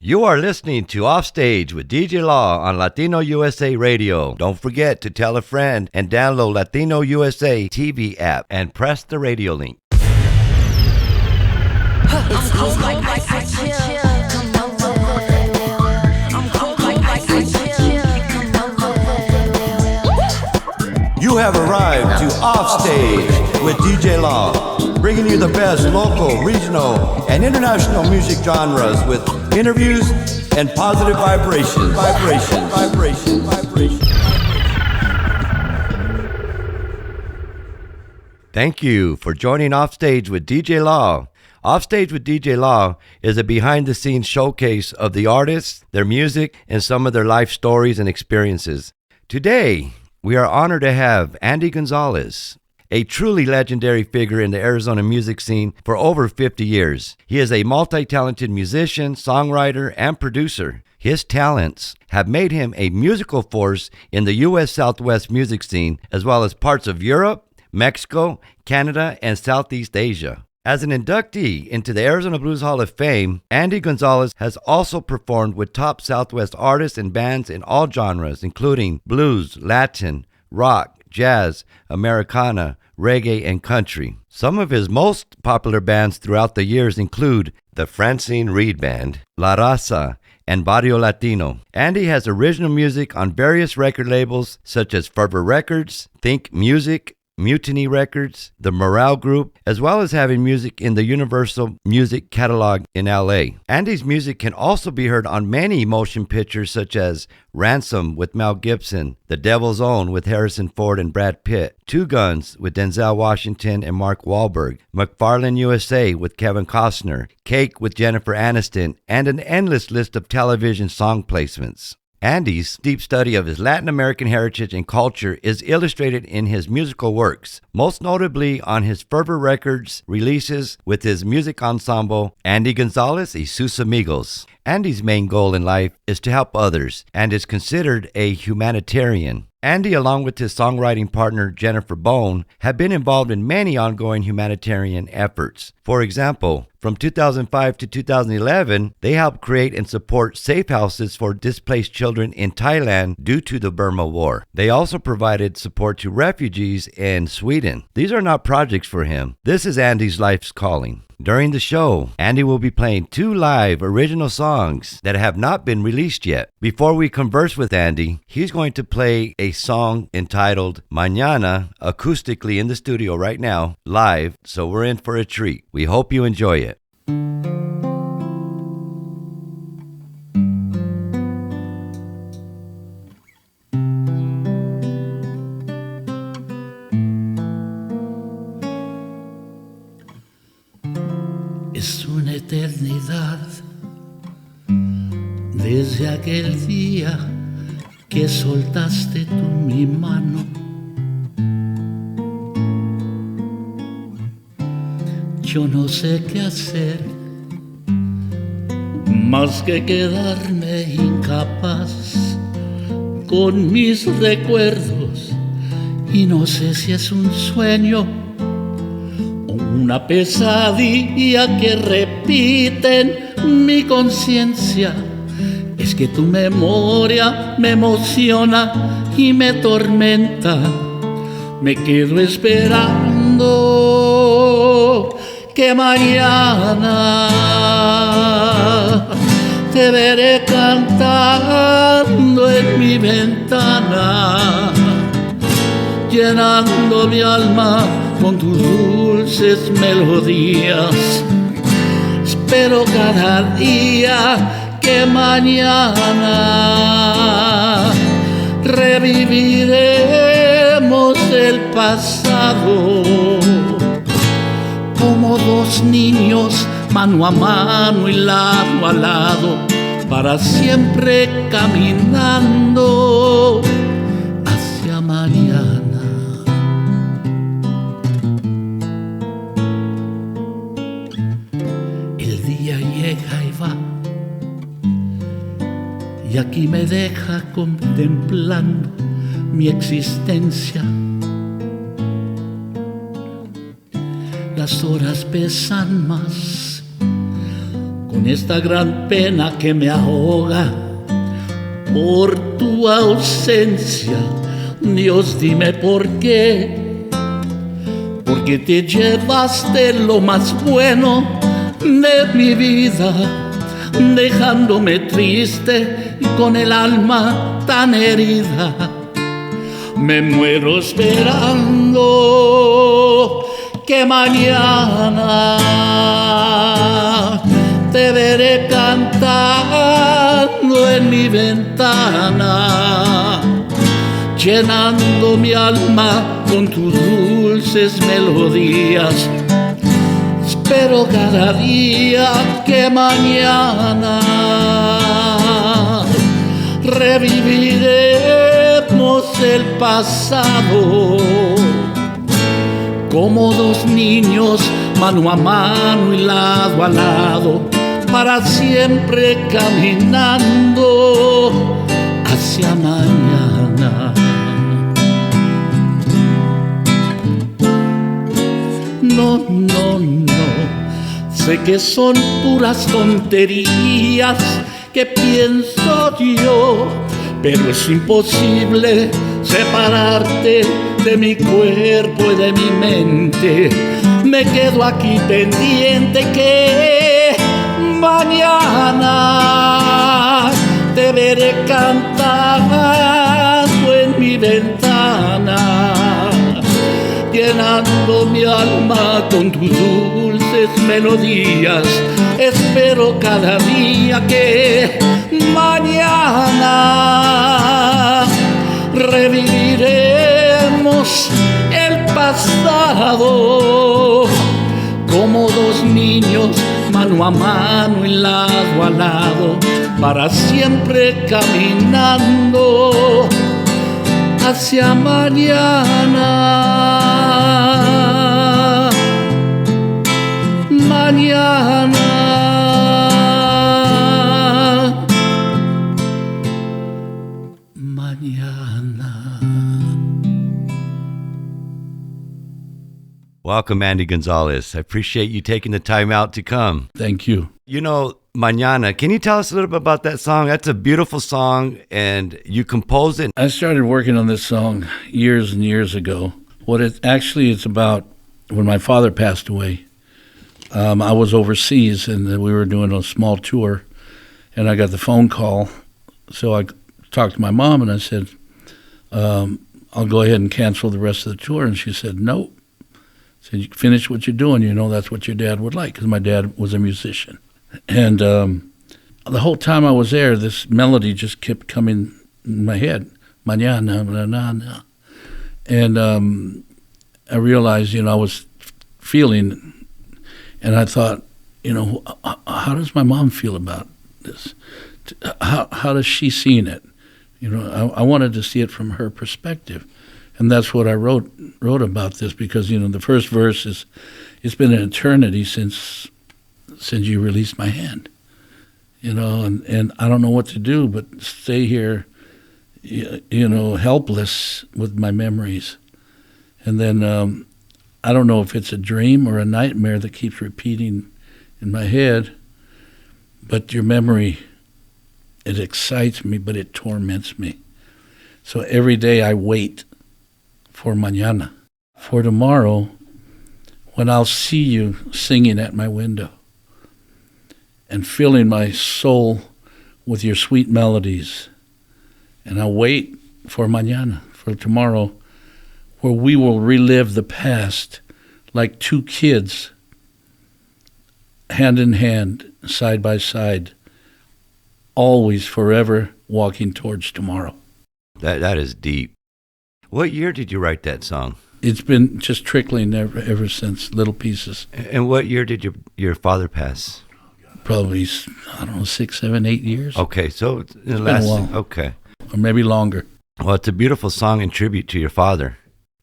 You are listening to Offstage with DJ Law on Latino USA Radio. Don't forget to tell a friend and download Latino USA TV app and press the radio link. It's cold like ice, chill. Come over. I'm cold like ice, chill. Come over. You have arrived to Offstage with DJ Law, bringing you the best local, regional, and international music genres with interviews and positive vibrations. Thank you for joining Offstage with DJ Law. Offstage with DJ Law is a behind-the-scenes showcase of the artists, their music, and some of their life stories and experiences. Today, we are honored to have Andy Gonzalez, a truly legendary figure in the Arizona music scene for over 50 years. He is a multi-talented musician, songwriter, and producer. His talents have made him a musical force in the U.S. Southwest music scene, as well as parts of Europe, Mexico, Canada, and Southeast Asia. As an inductee into the Arizona Blues Hall of Fame, Andy Gonzalez has also performed with top Southwest artists and bands in all genres, including blues, Latin, rock, jazz, Americana, reggae, and country. Some of his most popular bands throughout the years include the Francine Reed Band, Raza, and Barrio Latino. Andy has original music on various record labels such as Fervor Records, Think Music, Mutiny Records, the Morale Group, as well as having music in the Universal Music Catalog in LA. Andy's music can also be heard on many motion pictures such as Ransom with Mel Gibson, The Devil's Own with Harrison Ford and Brad Pitt, Two Guns with Denzel Washington and Mark Wahlberg, McFarland U.S.A. with Kevin Costner, Cake with Jennifer Aniston, and an endless list of television song placements. Andy's deep study of his Latin American heritage and culture is illustrated in his musical works, most notably on his Fervor Records releases with his music ensemble, Andy Gonzalez y sus amigos. Andy's main goal in life is to help others and is considered a humanitarian. Andy, along with his songwriting partner Jennifer Bone, have been involved in many ongoing humanitarian efforts. For example, from 2005 to 2011, they helped create and support safe houses for displaced children in Thailand due to the Burma War. They also provided support to refugees in Sweden. These are not projects for him. This is Andy's life's calling. During the show, Andy will be playing 2 live original songs that have not been released yet. Before we converse with Andy, he's going to play a song entitled Mañana acoustically in the studio right now, live, so we're in for a treat. We hope you enjoy it. Es una eternidad desde aquel día que soltaste tú mi mano. Yo no sé qué hacer más que quedarme incapaz con mis recuerdos y no sé si es un sueño una pesadilla que repite en mi conciencia. Es que tu memoria me emociona y me tormenta. Me quedo esperando que mañana te veré cantando en mi ventana, llenando mi alma con tus dulces melodías. Espero cada día que mañana reviviremos el pasado como 2 niños mano a mano y lado a lado, para siempre caminando hacia mañana. Y aquí me deja contemplando mi existencia. Las horas pesan más con esta gran pena que me ahoga por tu ausencia. Dios, dime por qué, porque te llevaste lo más bueno de mi vida, dejándome triste y con el alma tan herida. Me muero esperando que mañana te veré cantando en mi ventana, llenando mi alma con tus dulces melodías. Espero cada día que mañana reviviremos el pasado como dos niños, mano a mano y lado a lado, para siempre caminando hacia mañana. No, no, no, sé que son puras tonterías que pienso yo, pero es imposible separarte de mi cuerpo y de mi mente. Me quedo aquí pendiente que mañana te veré cantando en mi ventana, llenando mi alma con tus dulces melodías. Espero cada día que mañana reviviremos el pasado como dos niños, mano a mano y lado a lado, para siempre caminando hacia mañana. Mañana. Welcome, Andy Gonzalez. I appreciate you taking the time out to come. Thank you. You know, Mañana, can you tell us a little bit about that song? That's a beautiful song, and you composed it. I started working on this song years and years ago. What it actually is about, when my father passed away, I was overseas, and we were doing a small tour, and I got the phone call. So I talked to my mom, and I said, I'll go ahead and cancel the rest of the tour. And she said, no. I said, you finish what you're doing. You know, that's what your dad would like, because my dad was a musician. And the whole time I was there, this melody just kept coming in my head, mañana, mañana. And I realized, I was feeling, and I thought, how does my mom feel about this? How does she see it? I wanted to see it from her perspective. And that's what I wrote about this, because, the first verse is, it's been an eternity since you released my hand, and I don't know what to do but stay here, helpless with my memories. And then I don't know if it's a dream or a nightmare that keeps repeating in my head, but your memory, it excites me, but it torments me. So every day I wait for mañana, for tomorrow, when I'll see you singing at my window and filling my soul with your sweet melodies. And I'll wait for mañana, for tomorrow, where we will relive the past like two kids, hand in hand, side by side, always forever walking towards tomorrow. That is deep. What year did you write that song? It's been just trickling ever since, little pieces. And what year did your father pass? Probably, 6, 7, 8 years. Okay, so in the been last, a while. Okay. Or maybe longer. Well, it's a beautiful song in tribute to your father.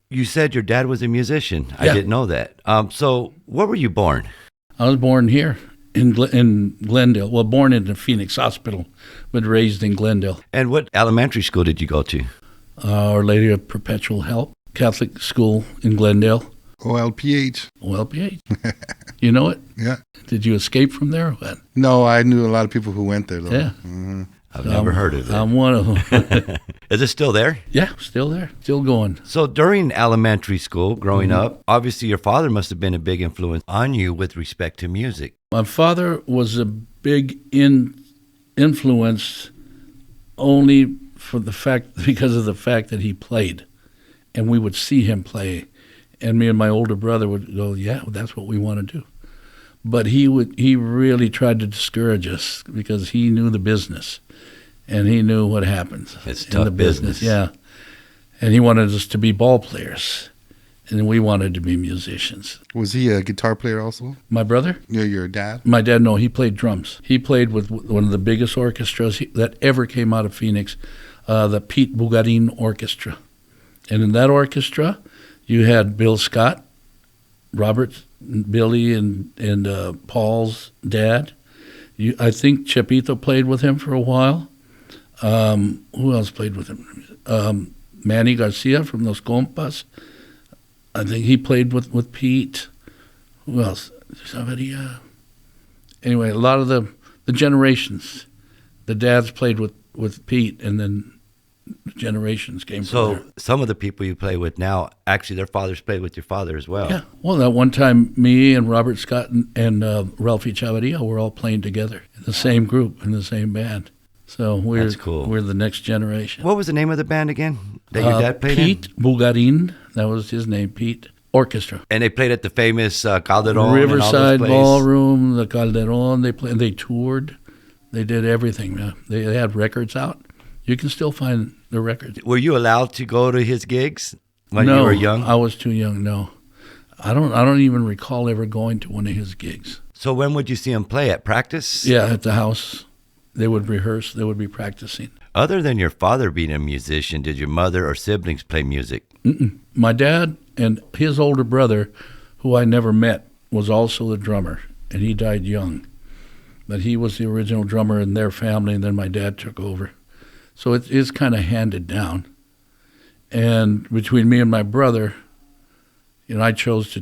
You said your dad was a musician. Yeah. I didn't know that. So where were you born? I was born here in Glendale. Well, born in the Phoenix Hospital, but raised in Glendale. And what elementary school did you go to? Our Lady of Perpetual Help Catholic School in Glendale. OLPH. OLPH. You know it? Yeah. Did you escape from there or what? No, I knew a lot of people who went there, though. Yeah. Mm-hmm. I've never heard of it. I'm one of them. Is it still there? Yeah, still there, still going. So during elementary school, growing up, obviously your father must have been a big influence on you with respect to music. My father was a big influence only because of the fact that he played, and we would see him play, and me and my older brother would go, "Yeah, that's what we want to do." But he really tried to discourage us because he knew the business, and he knew what happens It's in tough the business. business. Yeah, and he wanted us to be ball players, and we wanted to be musicians. Was he a guitar player also? My brother, Your dad? my dad, no, he played drums. He played with one of the biggest orchestras that ever came out of Phoenix, the Pitt Orchestra. And in that orchestra, you had Bill Scott, Robert, Billy, and Paul's dad. I think Chepito played with him for a while. Who else played with him? Manny Garcia from Los Compas. I think he played with Pete. Who else? Somebody. Anyway, a lot of the generations. The dads played with Pete, and then generations came from there. So some of the people you play with now, actually their fathers played with your father as well. Yeah. Well, that one time, me and Robert Scott and Ralphie Chavarria were all playing together in the same group, in the same band. So That's cool. We're the next generation. What was the name of the band again that your dad played in? Pete Bugarin, that was his name, Pete Orchestra. And they played at the famous Calderon and all Riverside those places. Ballroom, the Calderon. They toured. They did everything. Man. They had records out. You can still find the records. Were you allowed to go to his gigs when no, you were young? I was too young. No, I don't even recall ever going to one of his gigs. So when would you see him play? At practice? Yeah, at the house. They would rehearse. They would be practicing. Other than your father being a musician, did your mother or siblings play music? Mm-mm. My dad and his older brother, who I never met, was also the drummer, and he died young. But he was the original drummer in their family, and then my dad took over. So it is kind of handed down. And between me and my brother, I chose to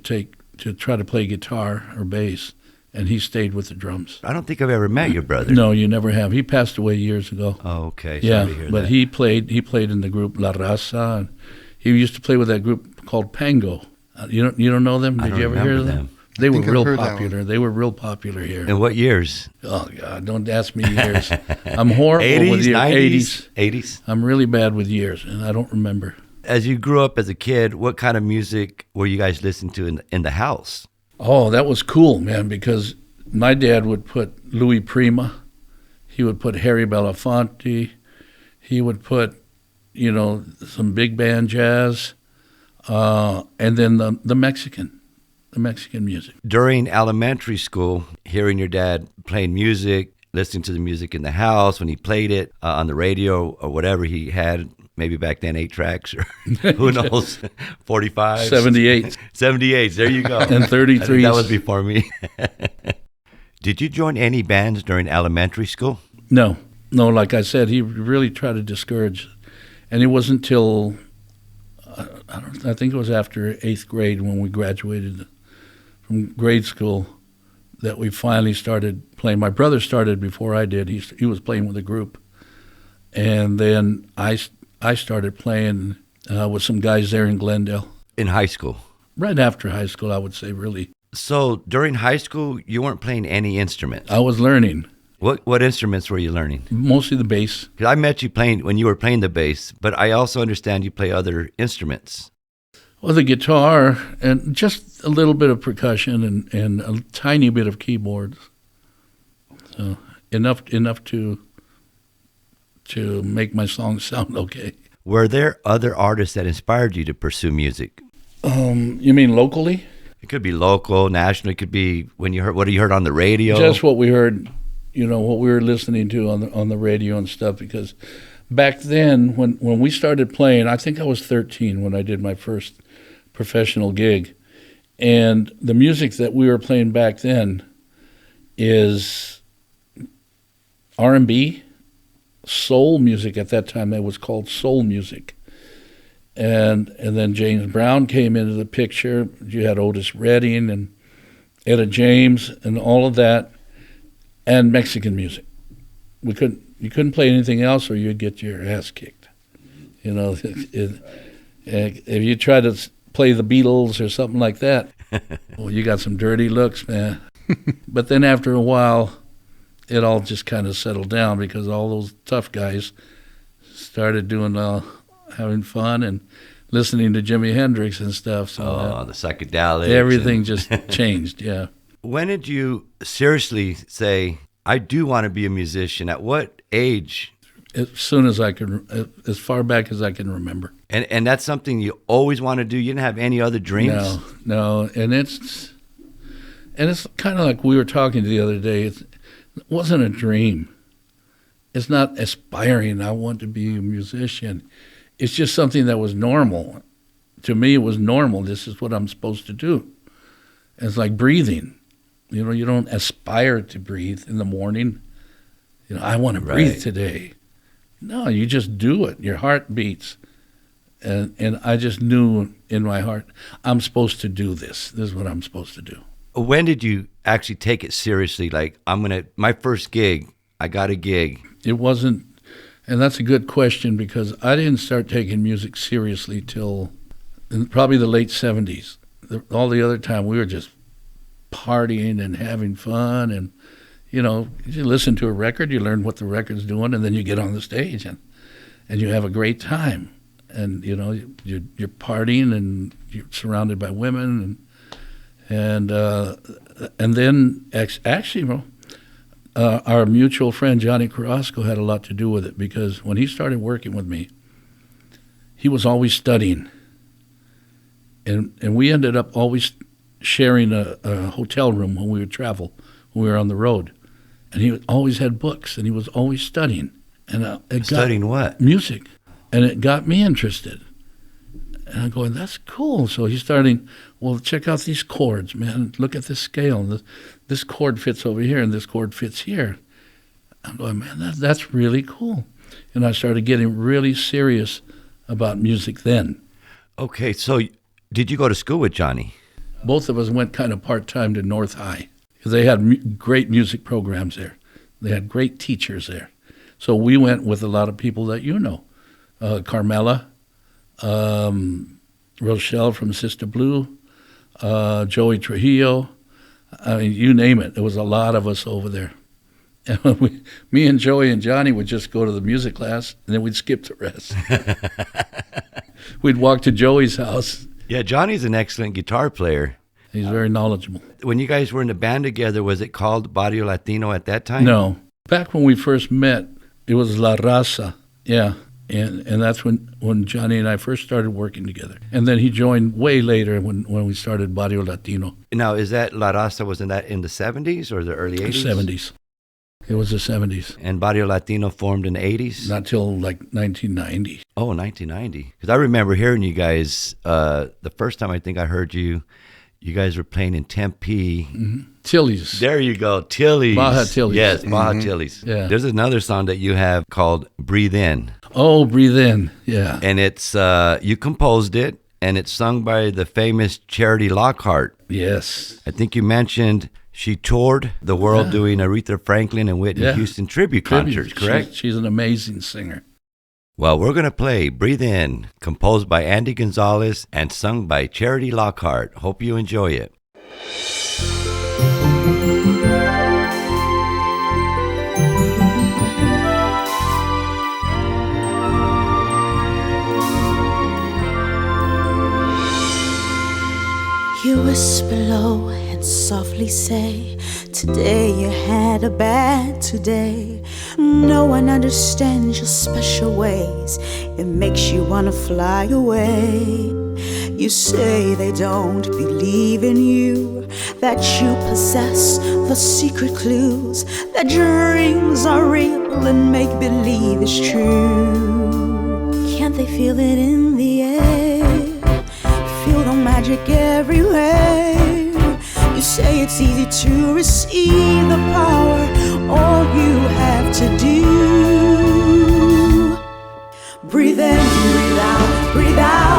try to play guitar or bass, and he stayed with the drums. I don't think I've ever met your brother. No, you never have. He passed away years ago. Oh, okay. Yeah, Sorry to hear but that. he played in the group La Raza, and he used to play with that group called Pango. You don't know them? I Did don't you ever hear remember of them? them. They were think I've real heard that popular. They were real popular here. In what years? Oh God, don't ask me years. I'm horrible with 80s, years. 90s? 80s? I'm really bad with years, and I don't remember. As you grew up as a kid, what kind of music were you guys listening to in the house? Oh, that was cool, man, because my dad would put Louis Prima. He would put Harry Belafonte. He would put, some big band jazz, and then the Mexican music. During elementary school, hearing your dad playing music, listening to the music in the house when he played it on the radio or whatever he had, maybe back then 8 tracks or who knows, 45, 78. 78s, there you go. And 33s. That was before me. Did you join any bands during elementary school? No, like I said, he really tried to discourage. And it wasn't until, I think it was after 8th grade when we graduated from grade school that we finally started playing. My brother started before I did. He was playing with a group. And then I started playing with some guys there in Glendale. In high school? Right after high school, I would say, really. So during high school, you weren't playing any instruments? I was learning. What instruments were you learning? Mostly the bass. 'Cause I met you playing when you were playing the bass, but I also understand you play other instruments. Well, the guitar and just a little bit of percussion and a tiny bit of keyboards. So enough to make my songs sound okay. Were there other artists that inspired you to pursue music? You mean locally? It could be local, national. It could be what you heard on the radio. Just what we heard, what we were listening to on the radio and stuff. Because back then, when we started playing, I think I was 13 when I did my first professional gig, and the music that we were playing back then is R&B, soul music. At that time, that was called soul music. and then James Brown came into the picture. You had Otis Redding and Etta James and all of that, and Mexican music. You couldn't play anything else, or you'd get your ass kicked. You know, if you tried to play the Beatles or something like that, well, you got some dirty looks, man. But then after a while, it all just kind of settled down because all those tough guys started doing having fun and listening to Jimi Hendrix and stuff. So the psychedelics. everything just changed, yeah. When did you seriously say, I do want to be a musician? At what age? As soon as I could, as far back as I can remember. And that's something you always want to do? You didn't have any other dreams? No. And it's kind of like we were talking the other day. It wasn't a dream. It's not aspiring, I want to be a musician. It's just something that was normal. To me, it was normal. This is what I'm supposed to do. And it's like breathing. You know, you don't aspire to breathe in the morning. You know, I want to breathe today. No, you just do it. Your heart beats. And I just knew in my heart, I'm supposed to do this. This is what I'm supposed to do. When did you actually take it seriously? Like, my first gig, I got a gig. It wasn't, and that's a good question because I didn't start taking music seriously till probably the late 70s. All the other time we were just partying and having fun, and you know, you listen to a record, you learn what the record's doing, and then you get on the stage and you have a great time, and you know, you're partying and you're surrounded by women, and then actually, our mutual friend Johnny Carrasco had a lot to do with it because when he started working with me, he was always studying, and we ended up always sharing a hotel room when we would travel, when we were on the road. And he always had books, and he was always studying. And Studying what? Music. And it got me interested. And I'm going, that's cool. So he's starting, well, check out these chords, man. Look at this scale. This chord fits over here, and this chord fits here. I'm going, man, that's really cool. And I started getting really serious about music then. Okay, so did you go to school with Johnny? Both of us went kind of part-time to North High. They had great music programs there. They had great teachers there. So we went with a lot of people that you know. Carmela, Rochelle from Sister Blue, Joey Trujillo. I mean, you name it. There was a lot of us over there. And me and Joey and Johnny would just go to the music class, and then we'd skip the rest. We'd walk to Joey's house. Yeah, Johnny's an excellent guitar player. He's very knowledgeable. When you guys were in the band together, was it called Barrio Latino at that time? No. Back when we first met, it was La Raza. Yeah. And that's when Johnny and I first started working together. And then he joined way later when we started Barrio Latino. Now, is that La Raza, wasn't that in the 70s or the early 80s? The 70s. It was the 70s. And Barrio Latino formed in the 80s? Not till like 1990. Oh, 1990. Because I remember hearing you guys, the first time I think I heard you guys were playing in Tempe. Mm-hmm. Tilly's. There you go, Tilly's. Baja Tilly's. Yes, Baja Tilly's. Yeah. There's another song that you have called Breathe In. Oh, Breathe In, yeah. And it's, you composed it, and it's sung by the famous Charity Lockhart. Yes. I think you mentioned she toured the world doing Aretha Franklin and Whitney Houston tribute concerts, correct? She's an amazing singer. Well, we're going to play Breathe In, composed by Andy Gonzalez and sung by Charity Lockhart. Hope you enjoy it. You whisper low and softly say, today you had a bad today. No one understands your special ways. It makes you wanna fly away. You say they don't believe in you, that you possess the secret clues, that dreams are real and make-believe is true. Can't they feel it in the air? Feel the magic everywhere. You say it's easy to receive the power. All you have to do, breathe in, breathe out, breathe out.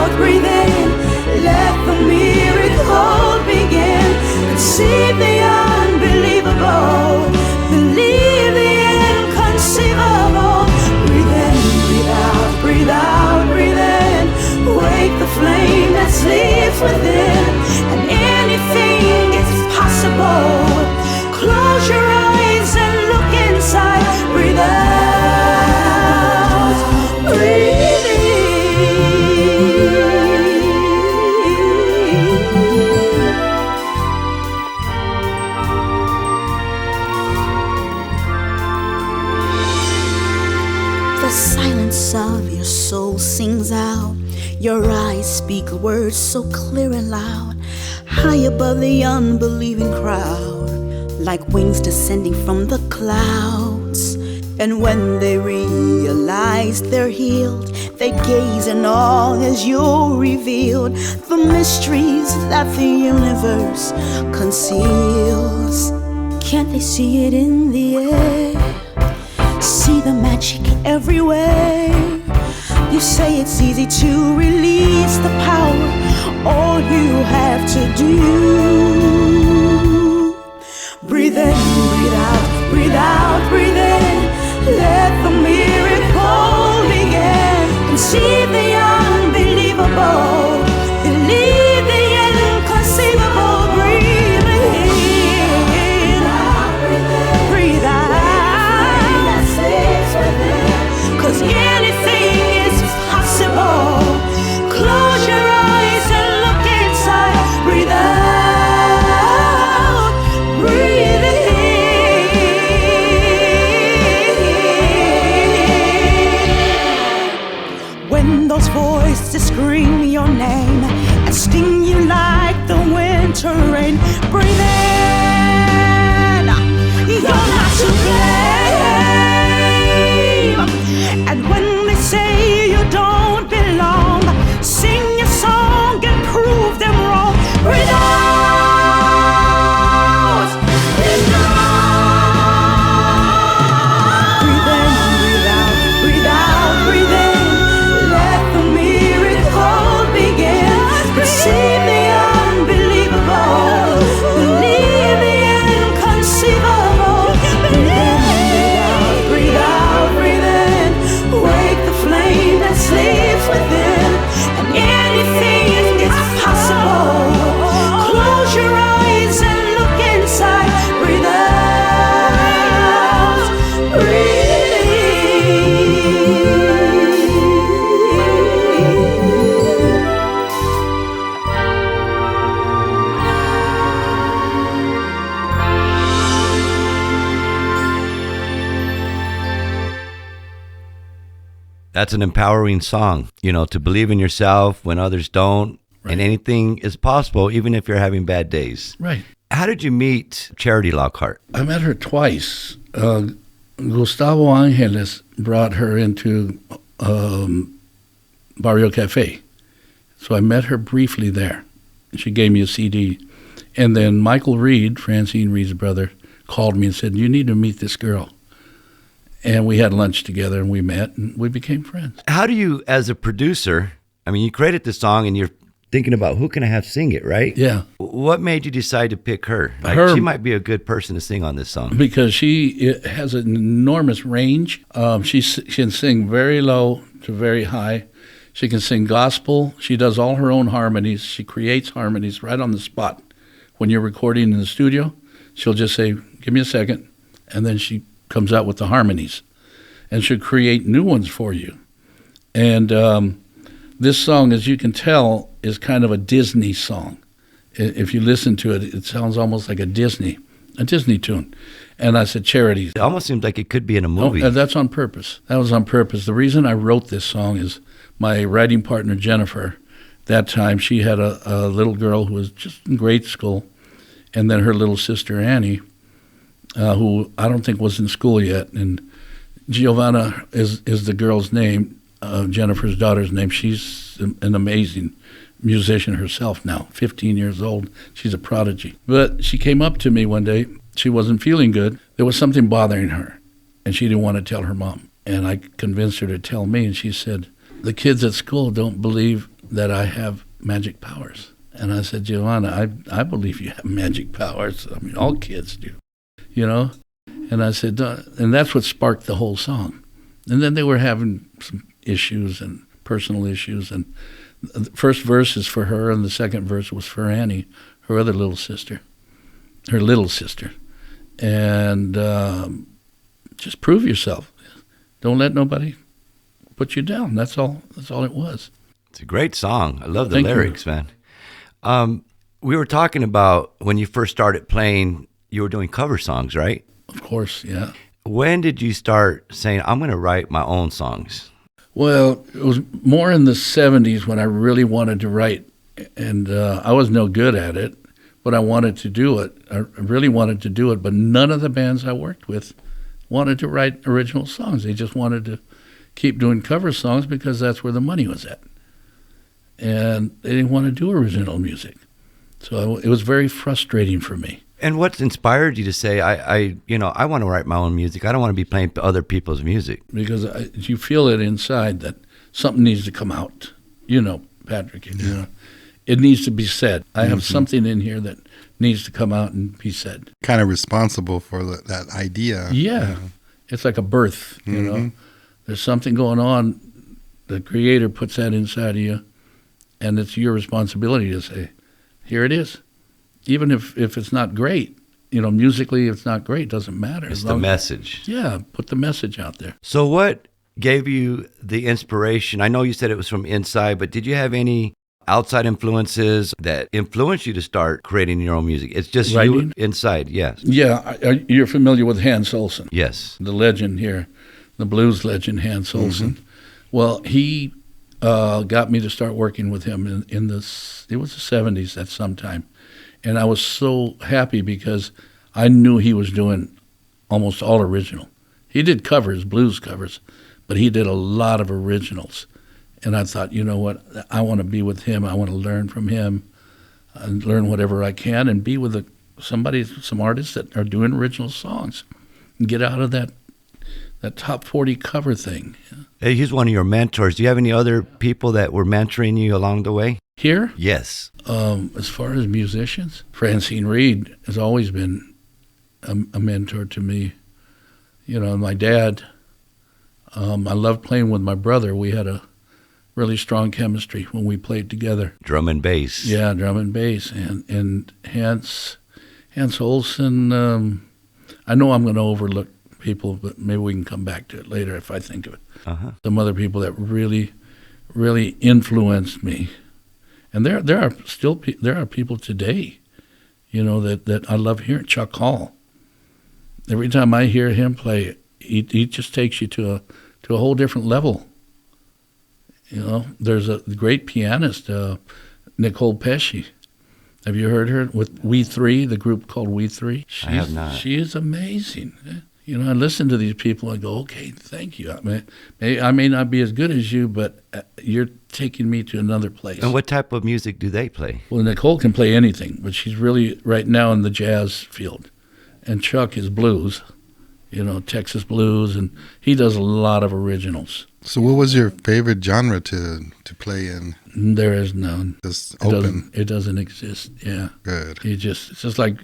The silence of your soul sings out. Your eyes speak words so clear and loud, high above the unbelieving crowd, like wings descending from the clouds. And when they realize they're healed, they gaze in awe as you're revealed, the mysteries that the universe conceals. Can't they see it in the air? See the magic everywhere. You say it's easy to release the power. All you have to do, breathe in, breathe out, breathe out, breathe in. Let the miracle begin. Conceive the unbelievable, believe the inconceivable. Breathe in, breathe out, 'cause anything is possible. Close your eyes and look inside. Breathe out, breathe in. When those voices scream your name and sting you like the winter rain, breathe in. You're not to blame. And when they say you don't belong, sing your song and prove them wrong. Breathe out, breathe out. Breathe in, breathe out, breathe out, breathe in. Let the miracle begin. Receive the unbelievable, believe the inconceivable. Breathe in, breathe out, breathe in. Wake the flame that sleeps within, and anything is possible. Close your eyes and look inside. Breathe out, breathe. That's an empowering song, you know, to believe in yourself when others don't, and anything is possible, even if you're having bad days. Right. How did you meet Charity Lockhart? I met her twice. Gustavo Angeles brought her into Barrio Cafe. So I met her briefly there. She gave me a CD. And then Michael Reed, Francine Reed's brother, called me and said, "You need to meet this girl." And we had lunch together, and we met, and we became friends. How do you, as a producer, I mean, you created the song, and you're thinking about who can I have sing it, right? Yeah. What made you decide to pick her? Like, she might be a good person to sing on this song. Because she has an enormous range. She can sing very low to very high. She can sing gospel. She does all her own harmonies. She creates harmonies right on the spot. When you're recording in the studio, she'll just say, "Give me a second," and then she comes out with the harmonies, and she'll create new ones for you. And this song, as you can tell, is kind of a Disney song. If you listen to it, it sounds almost like a Disney tune. And I said, "Charity." It almost seems like it could be in a movie. Oh, that's on purpose. That was on purpose. The reason I wrote this song is my writing partner, Jennifer, that time she had a little girl who was just in grade school, and then her little sister, Annie, who I don't think was in school yet. And Giovanna is the girl's name, Jennifer's daughter's name. She's an amazing musician herself now, 15 years old. She's a prodigy. But she came up to me one day. She wasn't feeling good. There was something bothering her, and she didn't want to tell her mom. And I convinced her to tell me, and she said, "The kids at school don't believe that I have magic powers." And I said, "Giovanna, I believe you have magic powers. I mean, all kids do, you know?" And I said, and that's what sparked the whole song. And then they were having some issues and personal issues. And the first verse is for her, and the second verse was for Annie, her other little sister, her little sister. And just prove yourself. Don't let nobody put you down. That's all it was. It's a great song. I love the lyrics, man. We were talking about when you first started playing, you were doing cover songs, right? Of course, yeah. When did you start saying, I'm going to write my own songs? Well, it was more in the 70s when I really wanted to write, and I was no good at it, but I wanted to do it. I really wanted to do it, but none of the bands I worked with wanted to write original songs. They just wanted to keep doing cover songs because that's where the money was at. And they didn't want to do original music. So it was very frustrating for me. And what inspired you to say, I want to write my own music. I don't want to be playing other people's music. Because you feel it inside that something needs to come out. You know, Patrick, it needs to be said. I have something in here that needs to come out and be said. Kind of responsible for that idea. Yeah. It's like a birth, you know. There's something going on. The Creator puts that inside of you, and it's your responsibility to say, here it is. Even if it's not great, musically it's not great, doesn't matter. It's the message. Yeah, put the message out there. So what gave you the inspiration? I know you said it was from inside, but did you have any outside influences that influenced you to start creating your own music? It's just Writing? You inside, yes. Yeah, you're familiar with Hans Olsen. Yes. The legend here, the blues legend Hans Olsen. Well, he got me to start working with him it was the 70s at some time. And I was so happy because I knew he was doing almost all original. He did covers, blues covers, but he did a lot of originals. And I thought, you know what, I want to be with him. I want to learn from him and learn whatever I can and be with some artists that are doing original songs and get out of that top 40 cover thing. Hey, he's one of your mentors. Do you have any other people that were mentoring you along the way? Here? Yes. As far as musicians, Francine Reed has always been a mentor to me. My dad, I loved playing with my brother. We had a really strong chemistry when we played together. Drum and bass. Yeah, drum and bass. And Hans Olsen, I know I'm going to overlook people, but maybe we can come back to it later if I think of it. Some other people that really, really influenced me. And there are people today, that I love hearing. Chuck Hall. Every time I hear him play, he just takes you to a whole different level. There's a great pianist, Nicole Pesci. Have you heard her with We Three, the group called We Three? I have not. She is amazing. I listen to these people and go, okay, thank you. I may not be as good as you, but you're taking me to another place. And what type of music do they play? Well, Nicole can play anything, but she's really right now in the jazz field. And Chuck is blues, Texas blues, and he does a lot of originals. So what was your favorite genre to play in? There is none. Just open. It doesn't exist, yeah. Good. It's just like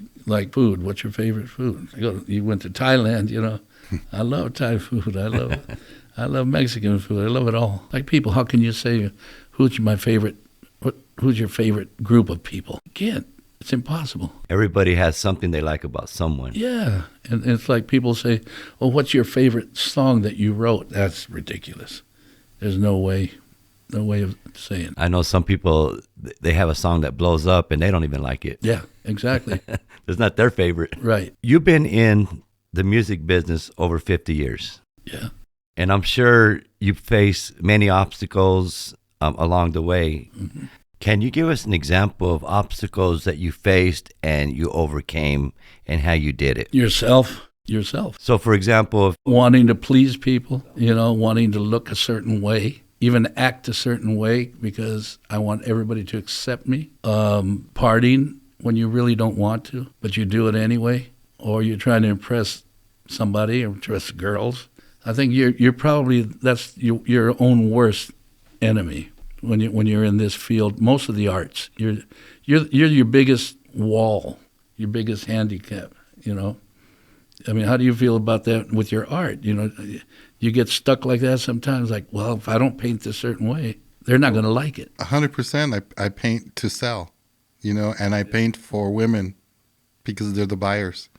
food. What's your favorite food? You went to Thailand, I love Thai food. I love Mexican food. I love it all. Like people, how can you say who's my favorite? Who's your favorite group of people? You can't. It's impossible. Everybody has something they like about someone. Yeah, and it's like people say, "Oh, what's your favorite song that you wrote?" That's ridiculous. There's no way of saying. I know some people, they have a song that blows up and they don't even like it. Yeah, exactly. It's not their favorite. Right. You've been in the music business over 50 years. Yeah. And I'm sure you face many obstacles along the way. Mm-hmm. Can you give us an example of obstacles that you faced and you overcame and how you did it? Yourself. So, for example, wanting to please people, wanting to look a certain way, even act a certain way because I want everybody to accept me. Partying when you really don't want to, but you do it anyway, or you're trying to impress somebody or impress girls. I think that's your own worst enemy when you're in this field. Most of the arts, you're your biggest wall, your biggest handicap. I mean, how do you feel about that with your art? You get stuck like that sometimes. Like, well, if I don't paint this certain way, they're not going to like it. 100%. I paint to sell, and I paint for women because they're the buyers.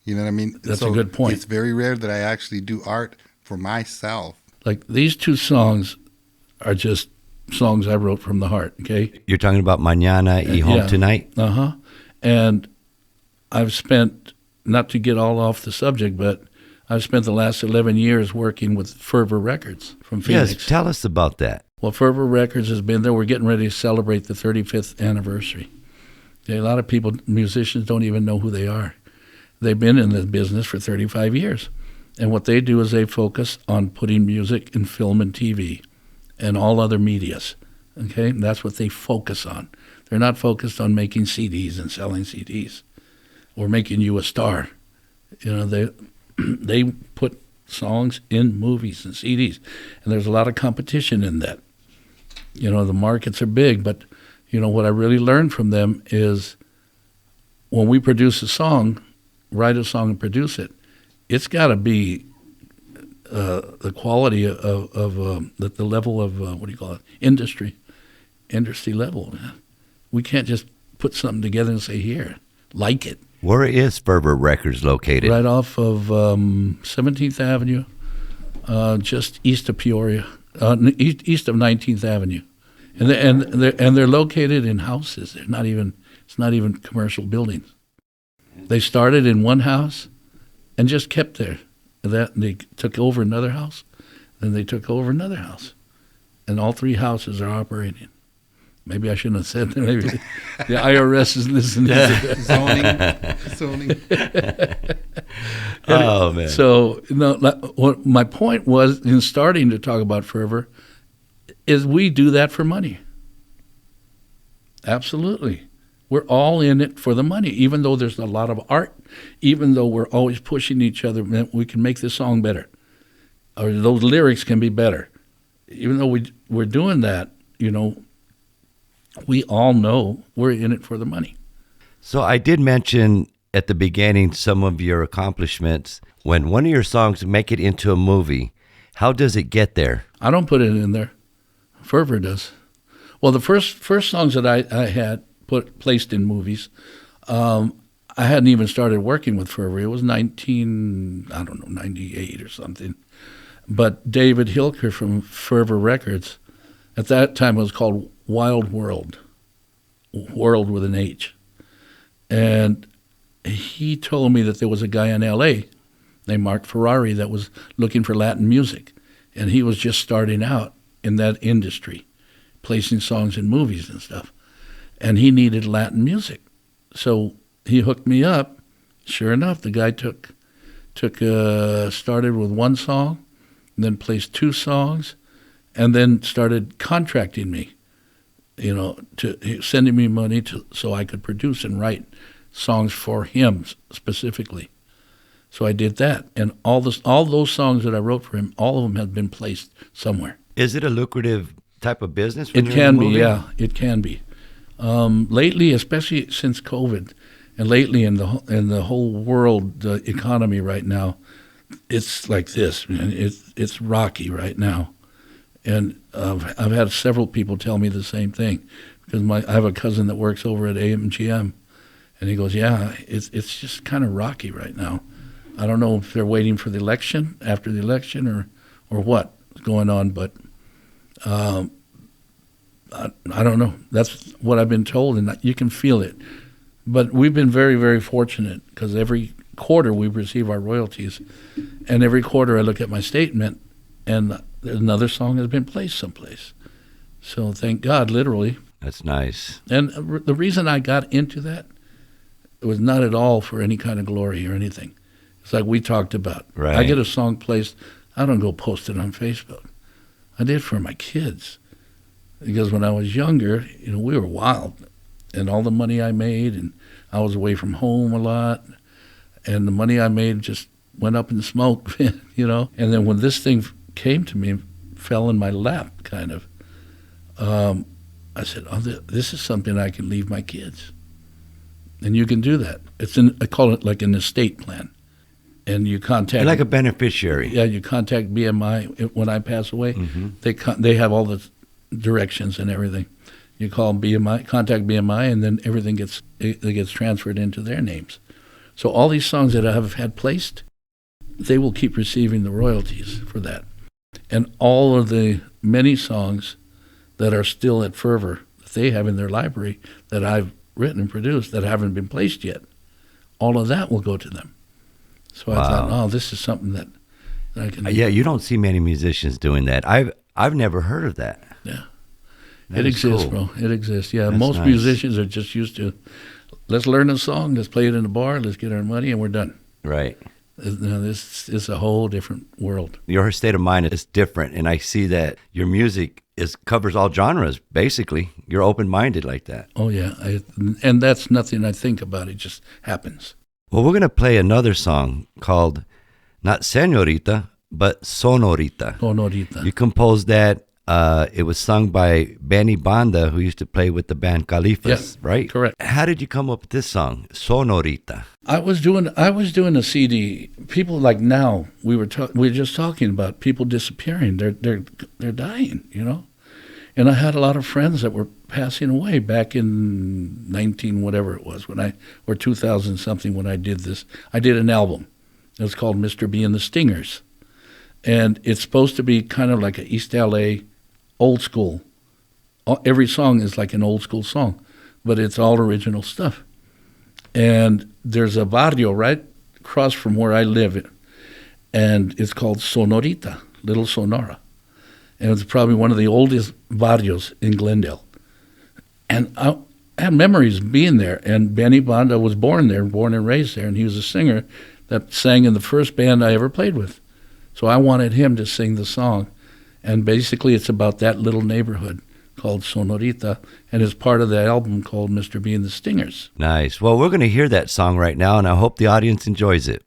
You know what I mean? That's a good point. It's very rare that I actually do art for myself. Like these two songs are just songs I wrote from the heart, okay? You're talking about Mañana y Home Tonight? And I've spent, not to get all off the subject, but I've spent the last 11 years working with Fervor Records from Phoenix. Yes, tell us about that. Well, Fervor Records has been there. We're getting ready to celebrate the 35th anniversary. A lot of people, musicians, don't even know who they are. They've been in the business for 35 years. And what they do is they focus on putting music in film and TV and all other medias. Okay? And that's what they focus on. They're not focused on making CDs and selling CDs or making you a star. You know, they put songs in movies and CDs. And there's a lot of competition in that. You know, the markets are big, but you know, what I really learned from them is when we produce a song, write a song and produce it, it's got to be the quality of the level of, what do you call it, industry level. We can't just put something together and say, here, like it. Where is Fervor Records located? Right off of 17th Avenue, just east of Peoria, east of 19th Avenue. And they're located in houses. It's not even commercial buildings. They started in one house and just kept there. They took over another house, then they took over another house, and all three houses are operating. Maybe I shouldn't have said that. Maybe the IRS is listening. Zoning. Oh man! So what my point was in starting to talk about Fervor is we do that for money. Absolutely. We're all in it for the money, even though there's a lot of art, even though we're always pushing each other, we can make this song better, or those lyrics can be better. Even though we're doing that, you know, we all know we're in it for the money. So I did mention at the beginning some of your accomplishments. When one of your songs make it into a movie, how does it get there? I don't put it in there. Fervor does. Well, the first songs that I had placed in movies, I hadn't even started working with Fervor. It was 98 or something. But David Hilker from Fervor Records, at that time it was called Wild World with an H. And he told me that there was a guy in L.A. named Mark Ferrari that was looking for Latin music. And he was just starting out in that industry, placing songs in movies and stuff. And he needed Latin music. So he hooked me up. Sure enough, the guy started with one song, and then placed two songs, and then started contracting me, you know, sending me money so I could produce and write songs for him specifically. So I did that. And all those songs that I wrote for him, all of them have been placed somewhere. Is it a lucrative type of business? It can be, yeah. It can be. Lately, especially since COVID, and lately in the whole world economy right now, it's like this, man. It's rocky right now, and I've had several people tell me the same thing, because I have a cousin that works over at AMGM, and he goes, yeah, it's just kind of rocky right now. I don't know if they're waiting for the election, after the election, or what's going on, but I don't know. That's what I've been told, and you can feel it. But we've been very, very fortunate, because every quarter we receive our royalties, and every quarter I look at my statement, and another song has been placed someplace. So thank God, literally. That's nice. And the reason I got into that, it was not at all for any kind of glory or anything. It's like we talked about. Right. I get a song placed, I don't go post it on Facebook. I did it for my kids. Because when I was younger, you know, we were wild. And all the money I made, and I was away from home a lot, and the money I made just went up in smoke, you know. And then when this thing came to me, fell in my lap, kind of, I said, oh, this is something I can leave my kids. And you can do that. I call it like an estate plan. And you contact... Like a beneficiary. Yeah, you contact BMI when I pass away. Mm-hmm. They have all the directions and everything. You call BMI, contact BMI, and then everything gets transferred into their names. So all these songs that I have had placed, they will keep receiving the royalties for that. And all of the many songs that are still at Fervor that they have in their library that I've written and produced that haven't been placed yet, all of that will go to them. So I thought, oh, this is something that I can. Yeah, you don't see many musicians doing that. I've never heard of that. Yeah, That it is exists, cool. bro. It exists. Yeah, That's most nice. musicians are just used to, let's learn a song, let's play it in the bar, let's get our money, and we're done. Right. Now, this is a whole different world. Your state of mind is different, and I see that your music covers all genres. Basically, you're open-minded like that. Oh yeah, and that's nothing I think about. It just happens. Well, we're gonna play another song called not Señorita, but Sonorita. Sonorita. You composed that. It was sung by Benny Banda, who used to play with the band Califas, Yes, right? correct. How did you come up with this song, Sonorita? I was doing a CD. People like now we were just talking about people disappearing. They're dying, you know. And I had a lot of friends that were passing away back in 19 whatever it was or 2000 something when I did this. I did an album. It was called Mr. B and the Stingers, and it's supposed to be kind of like a East LA old school. Every song is like an old school song, but it's all original stuff. And there's a barrio right across from where I live, and it's called Sonorita, Little Sonora. And it's probably one of the oldest barrios in Glendale. And I had memories of being there. And Benny Banda was born and raised there, and he was a singer that sang in the first band I ever played with. So I wanted him to sing the song. And basically it's about that little neighborhood called Sonorita, and it's part of the album called Mr. B and the Stingers. Nice. Well, we're gonna hear that song right now, and I hope the audience enjoys it.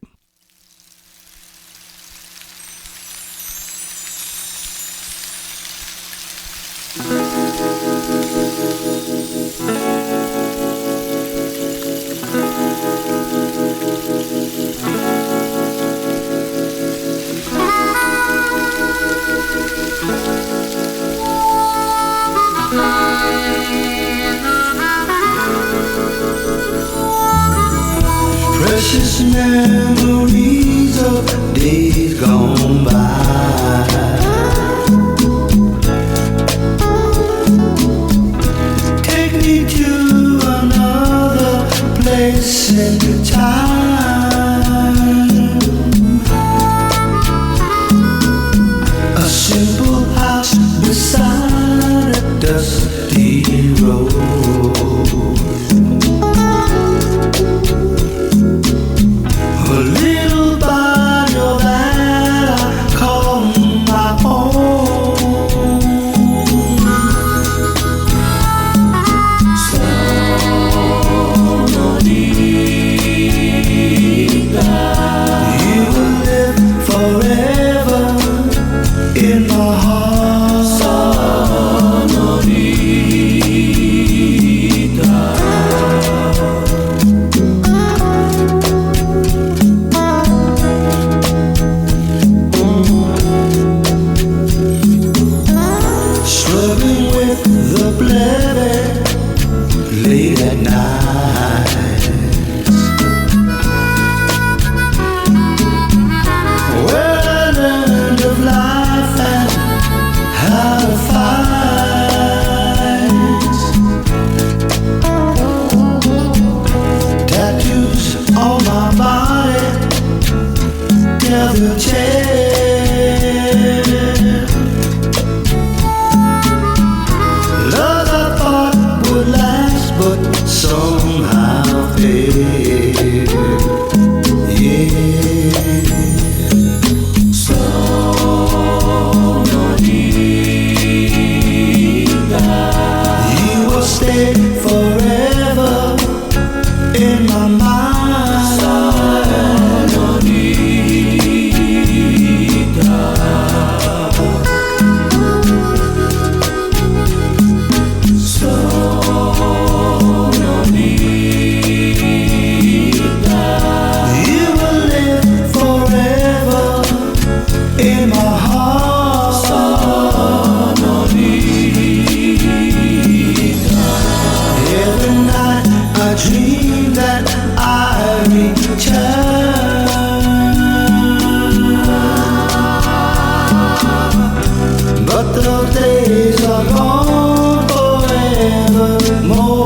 Precious memories of days gone by. Take me to another place and time. A simple house beside a dusty road. A little barrio that I call my own. Sonorita, you will live forever in my heart. Sonorita. Struggling with the blood late at night. Where I learned of life and how to fight. Tattoos on my body tell the tale. Love I thought would last, but somehow failed. Yeah. Sonorita, you will stay forever in my mind. Sonorita. You will live forever in my heart. Every night I dream that I return, but those days are gone forevermore.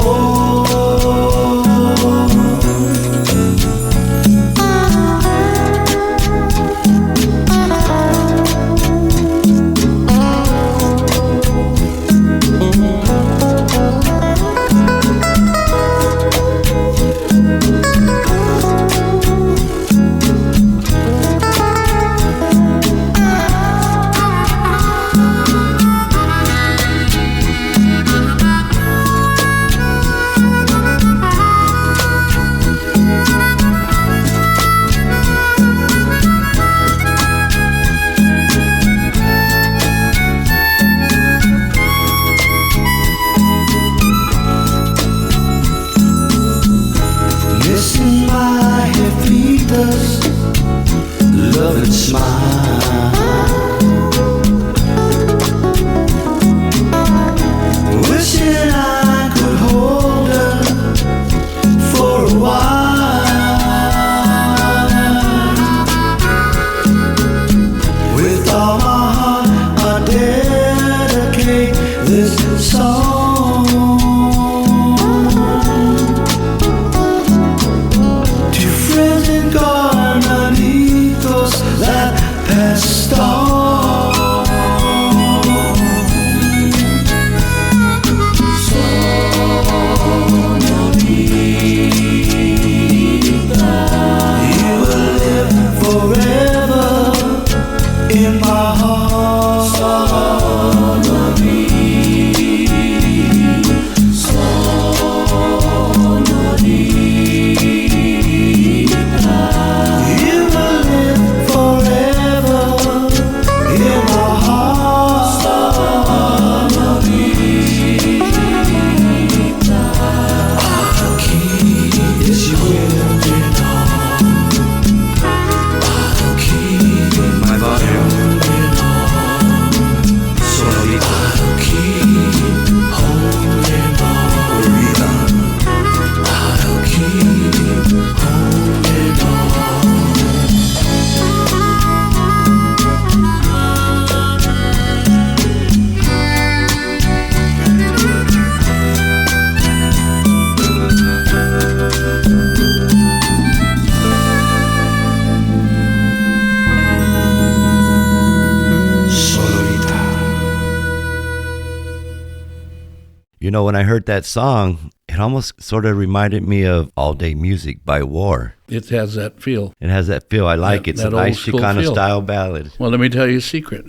You know, when I heard that song, it almost sort of reminded me of All Day Music by War. It has that feel. It has that feel. I like it. It's a nice Chicano style ballad. Well, let me tell you a secret.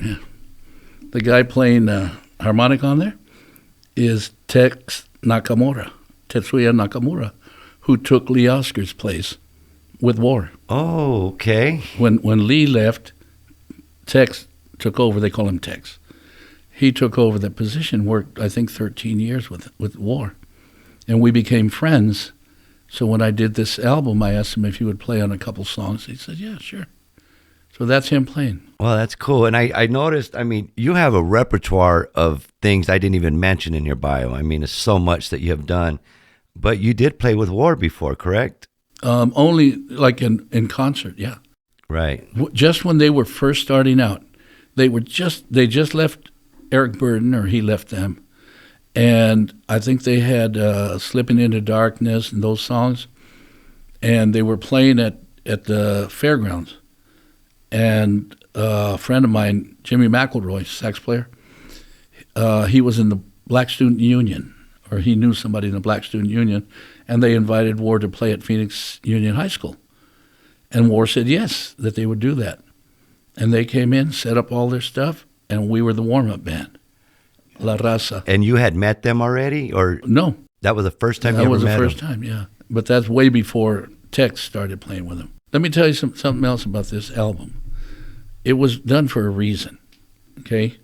The guy playing harmonic on there is Tetsuya Nakamura, who took Lee Oscar's place with War. Oh, okay. When Lee left, Tex took over. They call him Tex. He took over that position, worked, I think, 13 years with War. And we became friends. So when I did this album, I asked him if he would play on a couple songs. He said, yeah, sure. So that's him playing. Well, that's cool. And I noticed, I mean, you have a repertoire of things I didn't even mention in your bio. I mean, it's so much that you have done. But you did play with War before, correct? Only like in concert, yeah. Right. Just when they were first starting out, they just left Eric Burden, or he left them, and I think they had "Slipping into Darkness" and those songs, and they were playing at the fairgrounds, and a friend of mine, Jimmy McElroy, sax player, he was in the Black Student Union, or he knew somebody in the Black Student Union, and they invited War to play at Phoenix Union High School. And War said yes, that they would do that. And they came in, set up all their stuff, and we were the warm-up band, La Raza. And you had met them already? Or No. That was the first time you ever met them? That was the first time, yeah. But that's way before Tex started playing with them. Let me tell you something else about this album. It was done for a reason, okay?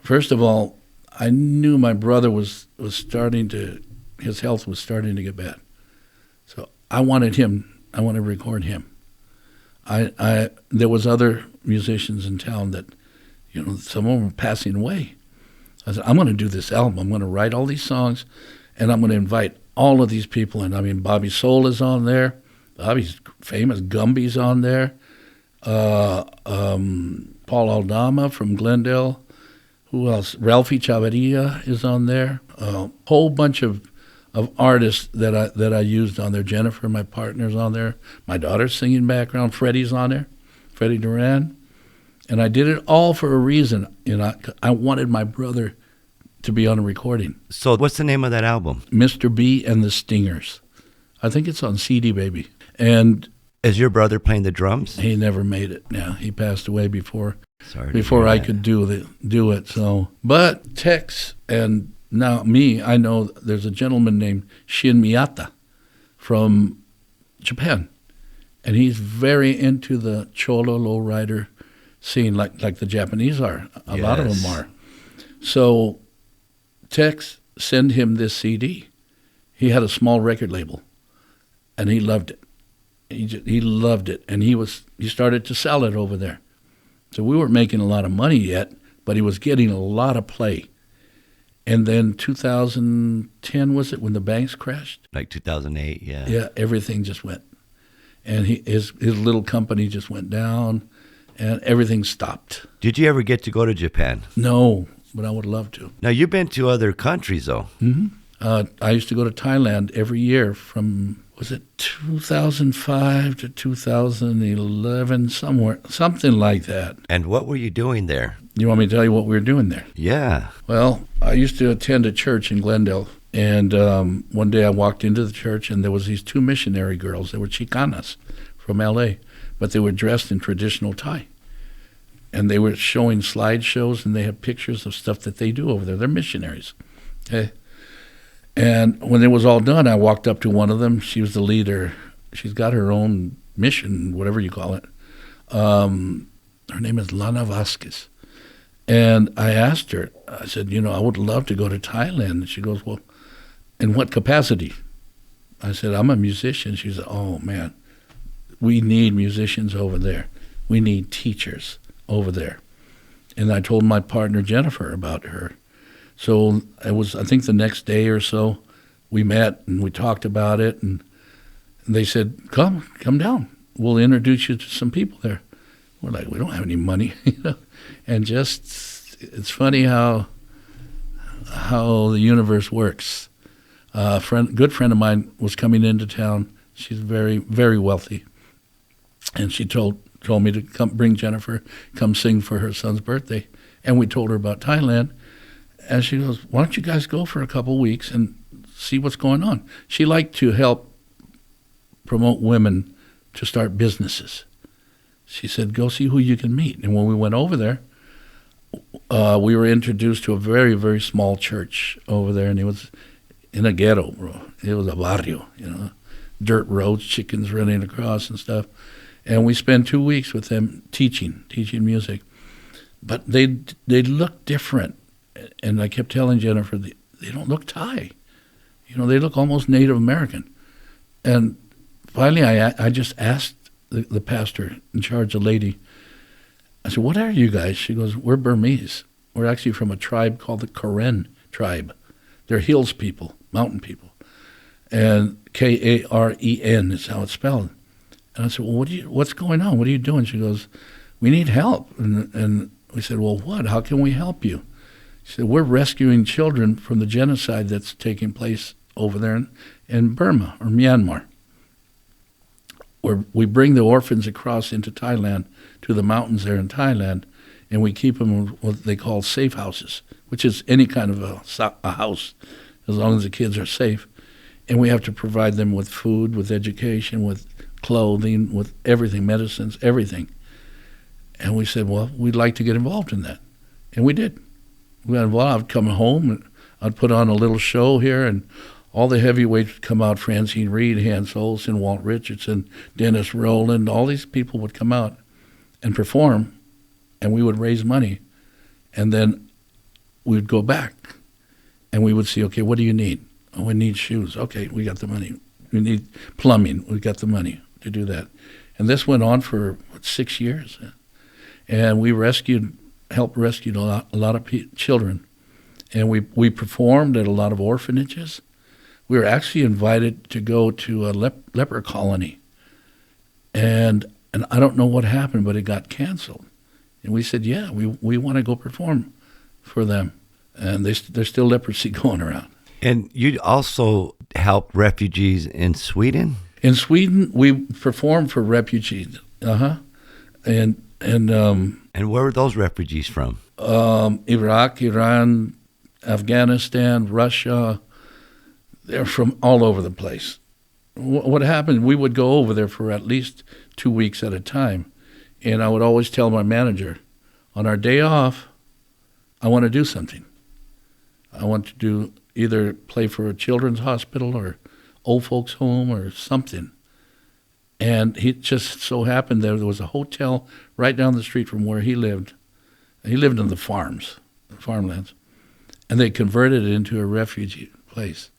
First of all, I knew my brother was starting to, his health was starting to get bad. So I wanted to record him. There was other musicians in town that, you know, some of them were passing away. I said, I'm going to do this album. I'm going to write all these songs, and I'm going to invite all of these people in. I mean, Bobby Soul is on there. Bobby's famous. Gumby's on there. Paul Aldama from Glendale. Who else? Ralphie Chavarria is on there. A whole bunch of artists that I used on there. Jennifer, my partner's on there. My daughter's singing background. Freddie's on there. Freddie Duran. And I did it all for a reason. You know, I wanted my brother to be on a recording. So what's the name of that album? Mr. B and the Stingers. I think it's on CD Baby. And is your brother playing the drums? He never made it. Yeah, he passed away before I could do it. So, but Tex and now me, I know there's a gentleman named Shin Miyata from Japan, and he's very into the cholo lowrider scene, like the Japanese are. A lot of them are. So Tex sent him this CD. He had a small record label, and he loved it. He loved it, and he started to sell it over there. So we weren't making a lot of money yet, but he was getting a lot of play. And then 2010, was it, when the banks crashed? Like 2008, yeah. Yeah, everything just went. And his little company just went down, and everything stopped. Did you ever get to go to Japan? No, but I would love to. Now, you've been to other countries, though. Mm-hmm. I used to go to Thailand every year from, was it 2005 to 2011, something like that. And what were you doing there? You want me to tell you what we were doing there? Yeah. Well, I used to attend a church in Glendale, and one day I walked into the church, and there was these two missionary girls. They were Chicanas from L.A., but they were dressed in traditional Thai. And they were showing slideshows, and they had pictures of stuff that they do over there. They're missionaries. Okay. And when it was all done, I walked up to one of them. She was the leader. She's got her own mission, whatever you call it. Her name is Lana Vasquez. And I asked her, I said, you know, I would love to go to Thailand. And she goes, well, in what capacity? I said, I'm a musician. She said, oh, man, we need musicians over there. We need teachers over there. And I told my partner, Jennifer, about her. So it was, I think the next day or so, we met and we talked about it. And they said, come down. We'll introduce you to some people there. We're like, we don't have any money, you know. And just, it's funny how the universe works. Good friend of mine was coming into town. She's very, very wealthy. And she told me to bring Jennifer, come sing for her son's birthday. And we told her about Thailand. And she goes, why don't you guys go for a couple weeks and see what's going on? She liked to help promote women to start businesses. She said, go see who you can meet. And when we went over there, we were introduced to a very, very small church over there, and it was in a ghetto, bro. It was a barrio, dirt roads, chickens running across and stuff. And we spent 2 weeks with them teaching music. But they look different. And I kept telling Jennifer, they don't look Thai. They look almost Native American. And finally, I just asked the pastor in charge, the lady, I said, what are you guys? She goes, we're Burmese. We're actually from a tribe called the Karen tribe. They're hills people, mountain people. And Karen is how it's spelled. And I said, well, what's going on? What are you doing? She goes, we need help. And we said, well, what? How can we help you? She said, we're rescuing children from the genocide that's taking place over there in Burma or Myanmar, where we bring the orphans across into Thailand, to the mountains there in Thailand, and we keep them in what they call safe houses, which is any kind of a house, as long as the kids are safe. And we have to provide them with food, with education, with clothing, with everything, medicines, everything. And we said, well, we'd like to get involved in that. And we did. We got involved. I'd come home, and I'd put on a little show here, and all the heavyweights would come out, Francine Reed, Hans Olsen, Walt Richardson, Dennis Rowland, all these people would come out and perform, and we would raise money. And then we would go back, and we would see, okay, what do you need? Oh, we need shoes. Okay, we got the money. We need plumbing. We got the money to do that. And this went on for 6 years. And we helped rescue a lot of children. And we performed at a lot of orphanages. We were actually invited to go to a leper colony. And I don't know what happened, but it got canceled. And we said, yeah, we want to go perform for them. And there's still leprosy going around. And you also help refugees in Sweden? In Sweden, we performed for refugees. And where were those refugees from? Iraq, Iran, Afghanistan, Russia. They're from all over the place. What happened, we would go over there for at least 2 weeks at a time. And I would always tell my manager, on our day off, I want to do something. I want to do either play for a children's hospital or old folks home or something. And it just so happened there was a hotel right down the street from where he lived. He lived in the farmlands. And they converted it into a refugee place.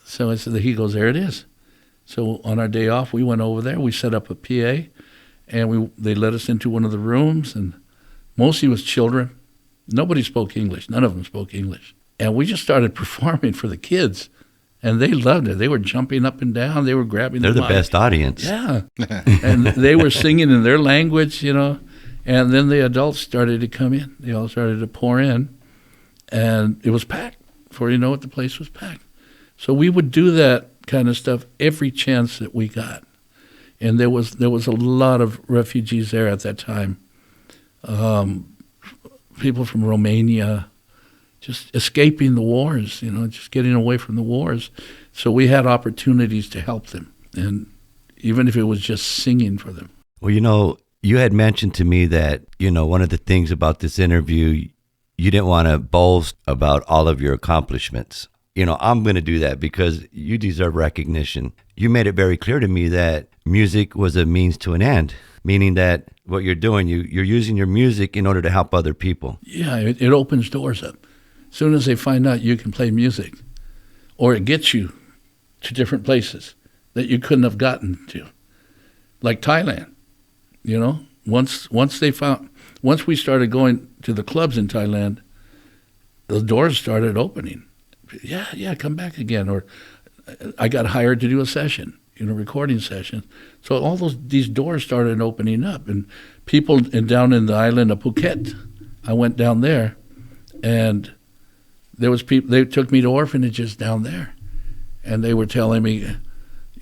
So he goes, there it is. So on our day off, we went over there. We set up a PA, and they let us into one of the rooms, and mostly it was children. Nobody spoke English. None of them spoke English. And we just started performing for the kids, and they loved it. They were jumping up and down. They were grabbing They're the mic. best audience. Yeah. And they were singing in their language, And then the adults started to come in. They all started to pour in, and it was packed. Before you know it, the place was packed. So we would do that kind of stuff every chance that we got. And there was a lot of refugees there at that time. People from Romania, just escaping the wars, just getting away from the wars. So we had opportunities to help them, and even if it was just singing for them. Well, you had mentioned to me that, one of the things about this interview, you didn't want to boast about all of your accomplishments. I'm going to do that because you deserve recognition. You made it very clear to me that music was a means to an end, meaning that what you're doing, you're using your music in order to help other people. Yeah, it opens doors up. As soon as they find out you can play music, or it gets you to different places that you couldn't have gotten to, like Thailand. Once we started going to the clubs in Thailand, the doors started opening. Yeah, come back again. Or I got hired to do a session, recording session. So all these doors started opening up, and people down in the island of Phuket, I went down there, and there was people. They took me to orphanages down there, and they were telling me,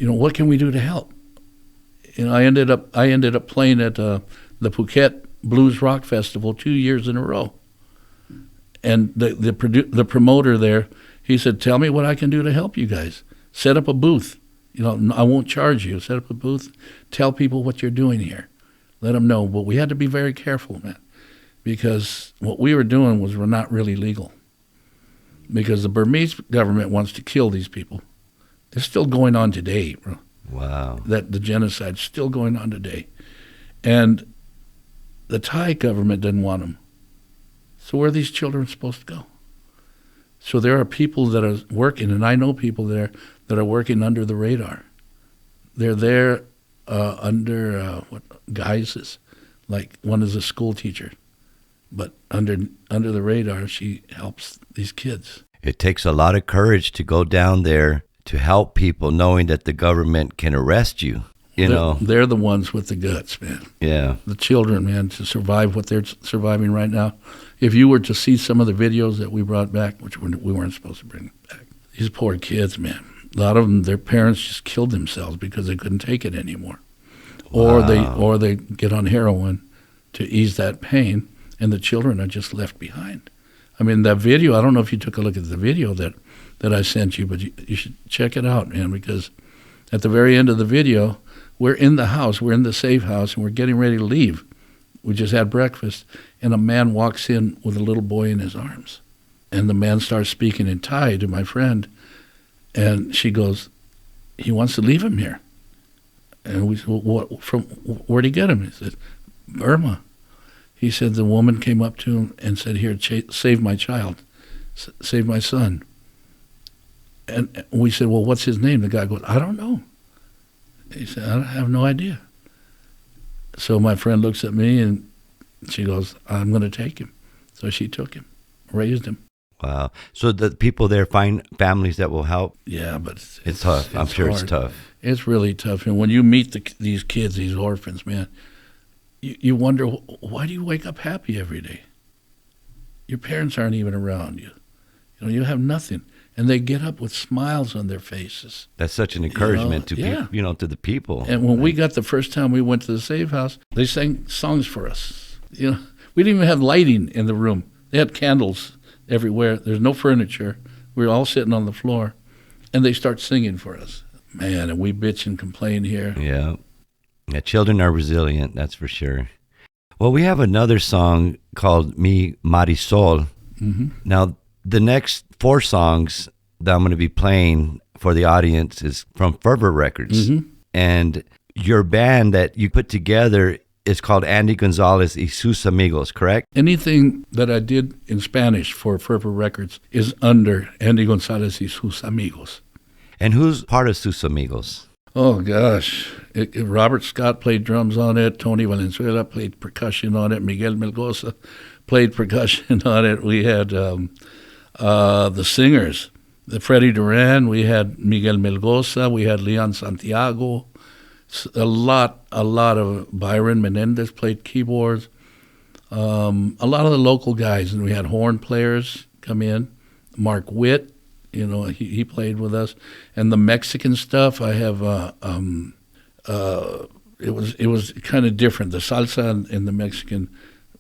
what can we do to help? I ended up playing at the Phuket Blues Rock Festival 2 years in a row, And the promoter there, he said, tell me what I can do to help you guys. Set up a booth. I won't charge you. Set up a booth. Tell people what you're doing here. Let them know. But we had to be very careful, man, because what we were doing was not really legal. Because the Burmese government wants to kill these people. It's still going on today, bro. Wow. That the genocide's still going on today. And the Thai government didn't want them. So where are these children supposed to go? So there are people that are working, and I know people there that are working under the radar. They're there under guises. Like one is a school teacher, but under the radar, she helps these kids. It takes a lot of courage to go down there to help people, knowing that the government can arrest you. They're the ones with the guts, man. Yeah. The children, man, to survive what they're surviving right now. If you were to see some of the videos that we brought back, which we weren't supposed to bring back, these poor kids, man. A lot of them, their parents just killed themselves because they couldn't take it anymore. Wow. Or they get on heroin to ease that pain, and the children are just left behind. I mean, that video, I don't know if you took a look at the video that I sent you, but you should check it out, man, because at the very end of the video, we're in the house, we're in the safe house, and we're getting ready to leave. We just had breakfast, and a man walks in with a little boy in his arms. And the man starts speaking in Thai to my friend, and she goes, he wants to leave him here. And we said, well, where'd he get him? He said, Burma. He said the woman came up to him and said, here, save my child, save my son. And we said, well, what's his name? The guy goes, I don't know. He said, I have no idea. So my friend looks at me and she goes, I'm going to take him. So she took him, raised him. Wow. So the people there find families that will help? Yeah, but it's tough. I'm sure hard. It's tough. It's really tough. And when you meet these kids, these orphans, man, you wonder, why do you wake up happy every day? Your parents aren't even around you. You have nothing. And they get up with smiles on their faces. That's such an encouragement to the people. And when we got the first time we went to the safe house, they sang songs for us. We didn't even have lighting in the room. They had candles everywhere. There's no furniture. We were all sitting on the floor, and they start singing for us. Man, and we bitch and complain here. Yeah. Children are resilient, that's for sure. Well, we have another song called Mi Marisol. Mm-hmm. Now, the next 4 songs that I'm going to be playing for the audience is from Fervor Records. Mm-hmm. And your band that you put together is called Andy Gonzalez y sus amigos, correct? Anything that I did in Spanish for Fervor Records is under Andy Gonzalez y sus amigos. And who's part of sus amigos? Oh, gosh. Robert Scott played drums on it. Tony Valenzuela played percussion on it. Miguel Melgoza played percussion on it. We had the singers, Freddie Duran. We had Miguel Melgoza. We had Leon Santiago. A lot of Byron Menendez played keyboards. A lot of the local guys, and we had horn players come in. Mark Witt, he played with us. And the Mexican stuff, I have. It was kind of different. The salsa and the Mexican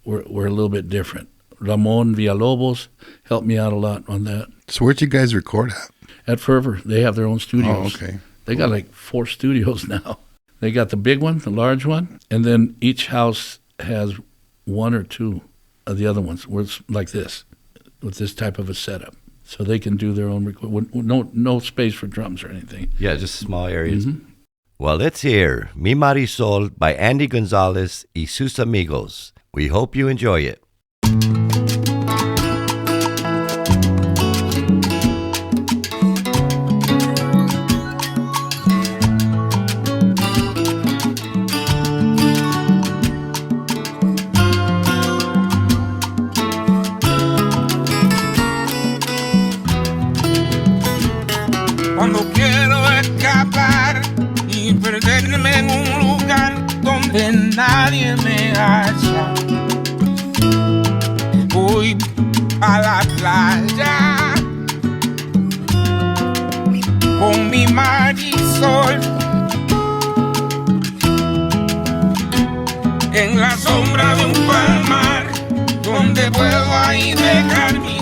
were a little bit different. Ramon Villalobos helped me out a lot on that. So where'd you guys record at? At Fervor. They have their own studios. Oh, okay. They got like 4 studios now. They got the big one, the large one, and then each house has 1 or 2 of the other ones where it's like this, with this type of a setup. So they can do their own record. No space for drums or anything. Yeah, just small areas. Mm-hmm. Well, let's hear Mi Marisol by Andy Gonzalez y sus amigos. We hope you enjoy it. Cuando quiero escapar y perderme en un lugar donde nadie me halla, voy a la playa con mi marisol en la sombra de un palmar donde puedo ahí dejar mi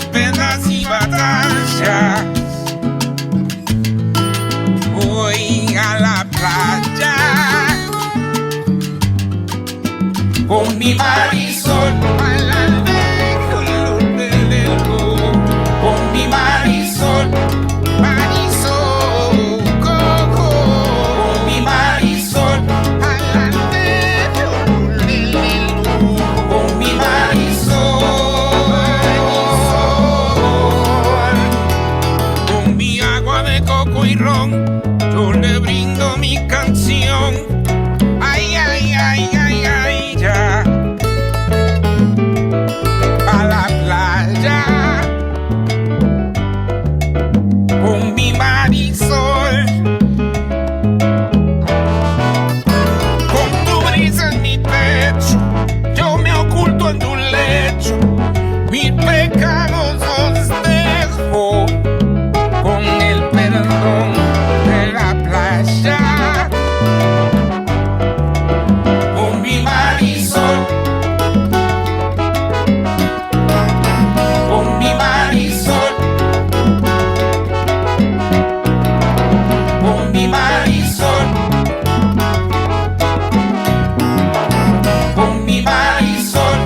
playa con mi marisol, con tu brisa en mi pecho, yo me oculto en tu lecho, mis pecados los dejo con el perdón de la playa, con mi marisol, con mi marisol, con mi marisol, con mi marisol.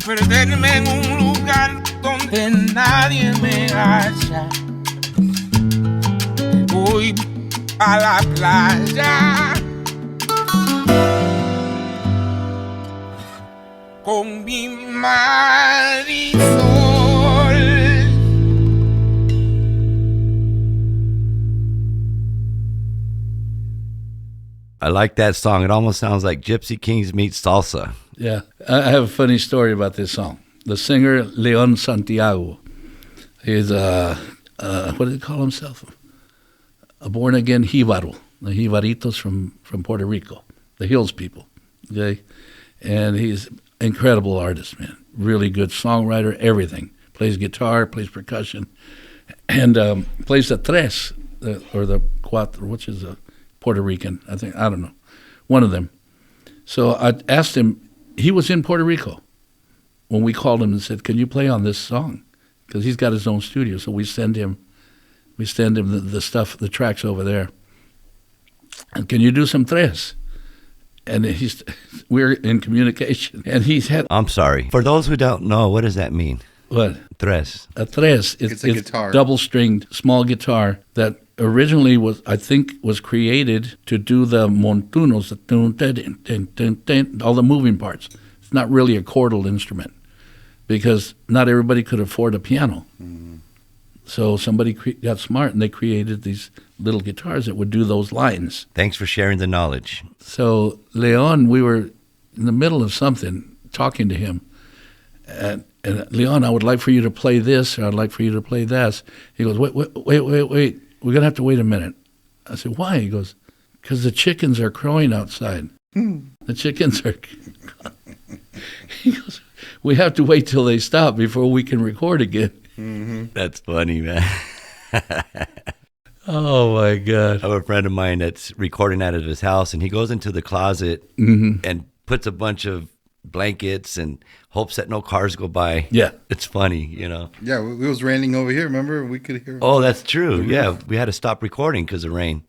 Perderme en un lugar donde nadie me haya. Voy a la playa con mi marisol. I like that song. It almost sounds like Gypsy Kings meets salsa. Yeah, I have a funny story about this song. The singer, Leon Santiago, is what did he call himself? A born-again Jíbaro, the Jibaritos from Puerto Rico, the Hills people, okay? And he's an incredible artist, man. Really good songwriter, everything. Plays guitar, plays percussion, and plays the tres, or the cuatro, which is a Puerto Rican, I don't know, one of them. So I asked him, he was in Puerto Rico when we called him and said, can you play on this song? Because he's got his own studio, so we send him the stuff, the tracks over there. And can you do some tres? And we're in communication. And he's had... I'm sorry. For those who don't know, what does that mean? What? Tres. A tres. It's a guitar. Double-stringed, small guitar that originally was created to do the montunos, all the moving parts. It's not really a chordal instrument because not everybody could afford a piano. Mm-hmm. So somebody got smart and they created these little guitars that would do those lines. Thanks for sharing the knowledge. So Leon, we were in the middle of something, talking to him, and Leon, I would like for you to play this, or I'd like for you to play that. He goes, wait. We're going to have to wait a minute. I said, why? He goes, because the chickens are crowing outside. The chickens are... He goes, we have to wait till they stop before we can record again. Mm-hmm. That's funny, man. Oh, my God. I have a friend of mine that's recording out of his house, and he goes into the closet and puts a bunch of blankets and hopes that no cars go by. Yeah. It's funny, you know. Yeah, it was raining over here, remember? We could hear. Oh, that's true. Yeah, we had to stop recording because of rain.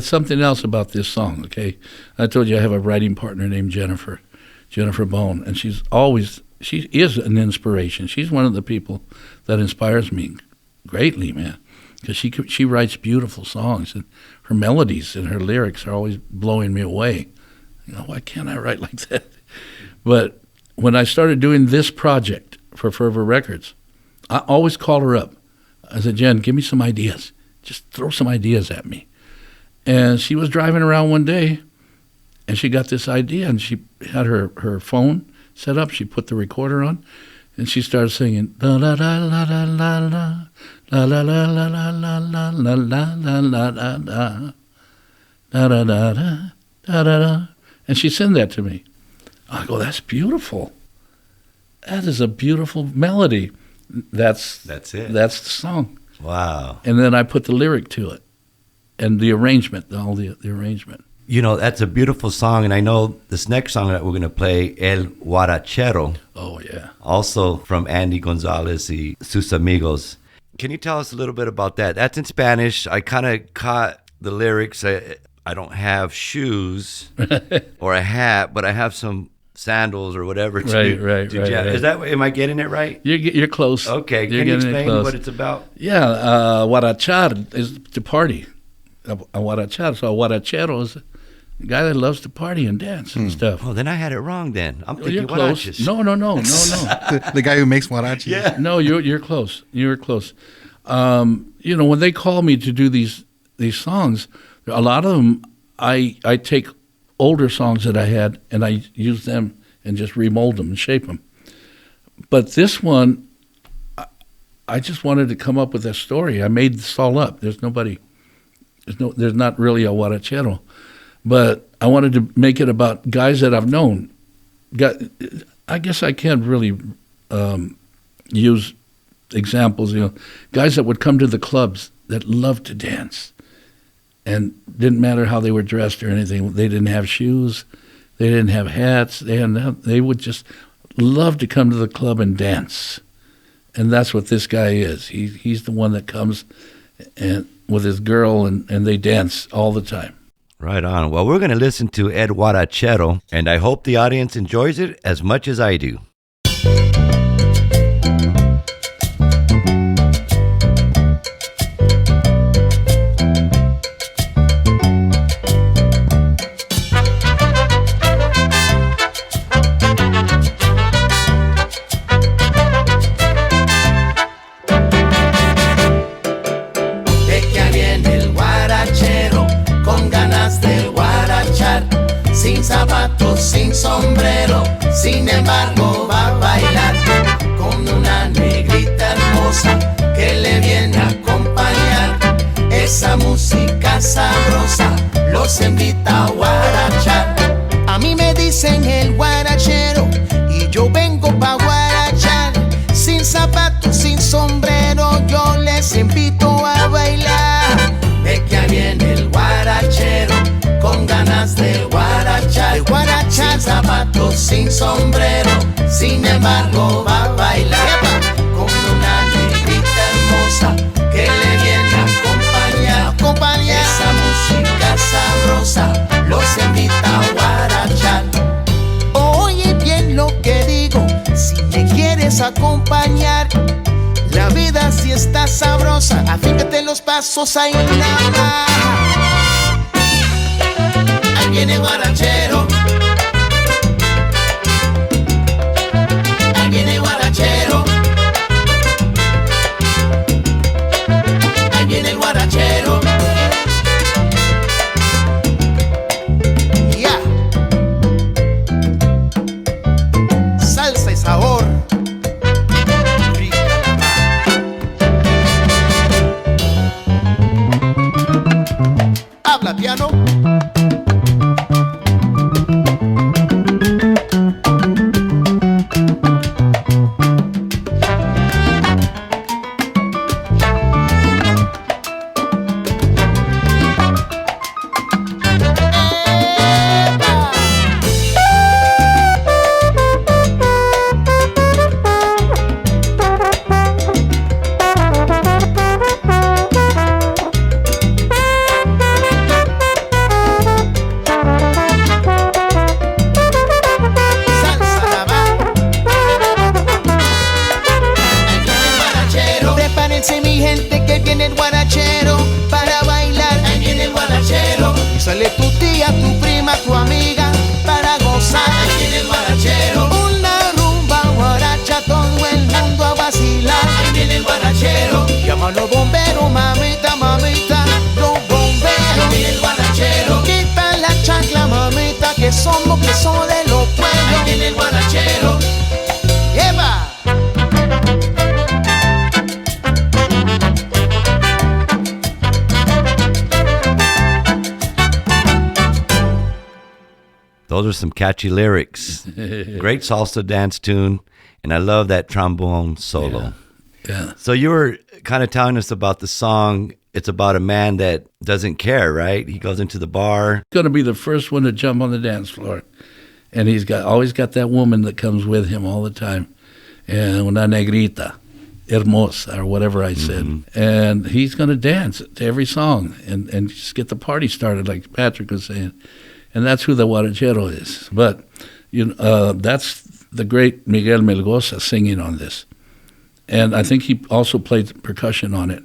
Something else about this song, okay? I told you I have a writing partner named Jennifer Bone, and she is an inspiration. She's one of the people that inspires me greatly, man, because she writes beautiful songs, and her melodies and her lyrics are always blowing me away. You know, why can't I write like that? But when I started doing this project for Fervor Records, I always call her up. I said, Jen, give me some ideas. Just throw some ideas at me. And she was driving around one day, and she got this idea, and she had her phone set up. She put the recorder on, and she started singing, la la la la la la la La la la la la la la la la la la la da da da da da da da. And she sent that to me. I go, that's beautiful. That is a beautiful melody. That's it. That's the song. Wow. And then I put the lyric to it, and the arrangement, all the arrangement. You know, that's a beautiful song, and I know this next song that we're going to play, El Guarachero. Oh, yeah. Also from Andy Gonzalez y Sus Amigos. Can you tell us a little bit about that? That's in Spanish. I kind of caught the lyrics. I don't have shoes or a hat, but I have some sandals or whatever. Right. Is that? Am I getting it right? You're close. Okay. You're Can you getting it explain close. what it's about? Yeah, guarachar is to party. A guarachar. So a guarachero is a guy that loves to party and dance and stuff. Oh, then I had it wrong then. I'm thinking You're close. huaraches. No. The guy who makes huaraches. Yeah. No, you're close. You're close. You know, when they call me to do these songs, a lot of them, I take older songs that I had and I use them and just remold them and shape them. But this one, I just wanted to come up with a story. I made this all up. There's not really a guarachero, but I wanted to make it about guys that I've known. I guess I can't really use examples. You know, guys that would come to the clubs that loved to dance, and didn't matter how they were dressed or anything. They didn't have shoes, they didn't have hats. They would just love to come to the club and dance, and that's what this guy is. He's the one that comes and with his girl, and they dance all the time. Right on. Well, we're going to listen to El Guarachero, and I hope the audience enjoys it as much as I do. Sin zapatos, sin sombrero, sin embargo va a bailar con una negrita hermosa que le viene a acompañar. Esa música sabrosa los invita a guarachar. A mí me dicen el guarachero y yo vengo pa' guarachar. Sin zapatos, sin sombrero, yo les invito a bailar. Ve que ahí viene el guarachero con ganas de guarachar, sin zapatos, sin sombrero, sin embargo va a bailar con una negrita hermosa que le viene a acompañar. Esa música sabrosa los invita a guarachar. Oye bien lo que digo, si me quieres acompañar, la vida sí está sabrosa, afíjate los pasos ahí nada más. Ahí viene el guarachero. Ahí viene el guarachero. Ahí viene el guarachero. Ya. Salsa y sabor. Rica la habla piano. Sale tu tía, tu prima, tu amiga para gozar. Ahí viene el guarachero. Una rumba guaracha, todo el mundo a vacilar. Ahí viene el guarachero. Llama a los bomberos, mamita, mamita, los bomberos. Ahí viene el guarachero. Quita la chancla, mamita, que somos de los pueblos. Ahí viene el guarachero. ¡Eva! Those are some catchy lyrics. Great salsa dance tune, and I love that trombone solo. Yeah. So you were kind of telling us about the song. It's about a man that doesn't care, right? He goes into the bar. Going to be the first one to jump on the dance floor. And he's always got that woman that comes with him all the time. And una negrita, hermosa, or whatever I said. And he's going to dance to every song and just get the party started, like Patrick was saying. And that's who the guarachero is. But that's the great Miguel Melgoza singing on this. And I think he also played percussion on it.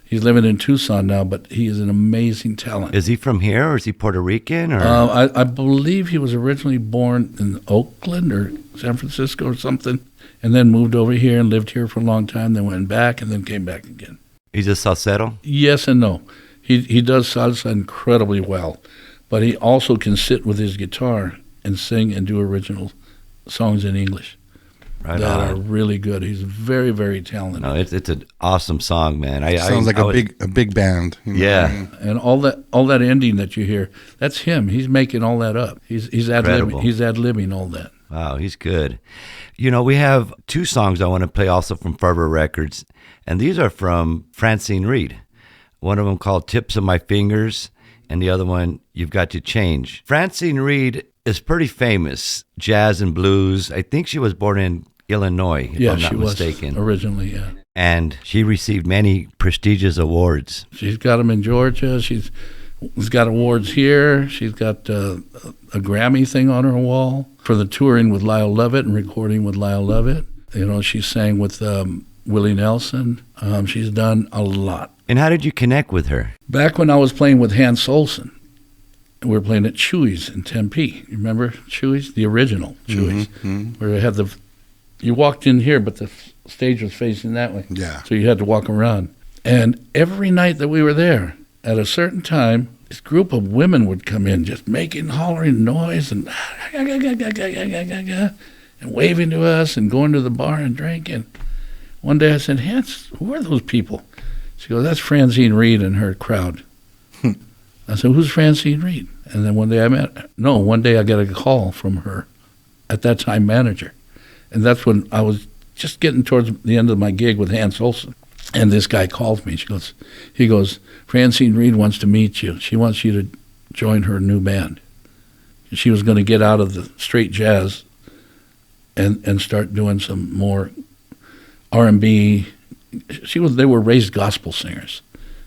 He's living in Tucson now, but he is an amazing talent. Is he from here, or is he Puerto Rican? Or I believe he was originally born in Oakland or San Francisco or something, and then moved over here and lived here for a long time, then went back and then came back again. He's a salsero? Yes and no. He does salsa incredibly well, but he also can sit with his guitar and sing and do original songs in English. Right that on. are really good. He's very, very talented. No, it's an awesome song, man. Sounds like a big band. You know? Yeah. And all that ending that you hear, that's him. He's making all that up. He's Incredible. ad-libbing all that. Wow, he's good. We have two songs I want to play also from Fervor Records, and these are from Francine Reed. One of them called Tips of My Fingers, and the other one, You've Got to Change. Francine Reed is pretty famous, jazz and blues. I think she was born in Illinois, if I'm not mistaken. Was originally, yeah. And she received many prestigious awards. She's got them in Georgia. She's got awards here. She's got a Grammy thing on her wall for the touring with Lyle Lovett and recording with Lyle Lovett. She sang with Willie Nelson. She's done a lot. And how did you connect with her? Back when I was playing with Hans Olsen, we were playing at Chewy's in Tempe. You remember Chewy's? The original Chewy's, where they had you walked in here, but the stage was facing that way. Yeah. So you had to walk around. And every night that we were there, at a certain time, this group of women would come in just hollering noise and waving to us and going to the bar and drinking. One day I said, Hans, who are those people? She goes, that's Francine Reed and her crowd. I said, who's Francine Reed? And then one day I got a call from her, at that time manager. And that's when I was just getting towards the end of my gig with Hans Olsen. And this guy called me. He goes, Francine Reed wants to meet you. She wants you to join her new band. She was going to get out of the straight jazz and start doing some more R&B. They were raised gospel singers.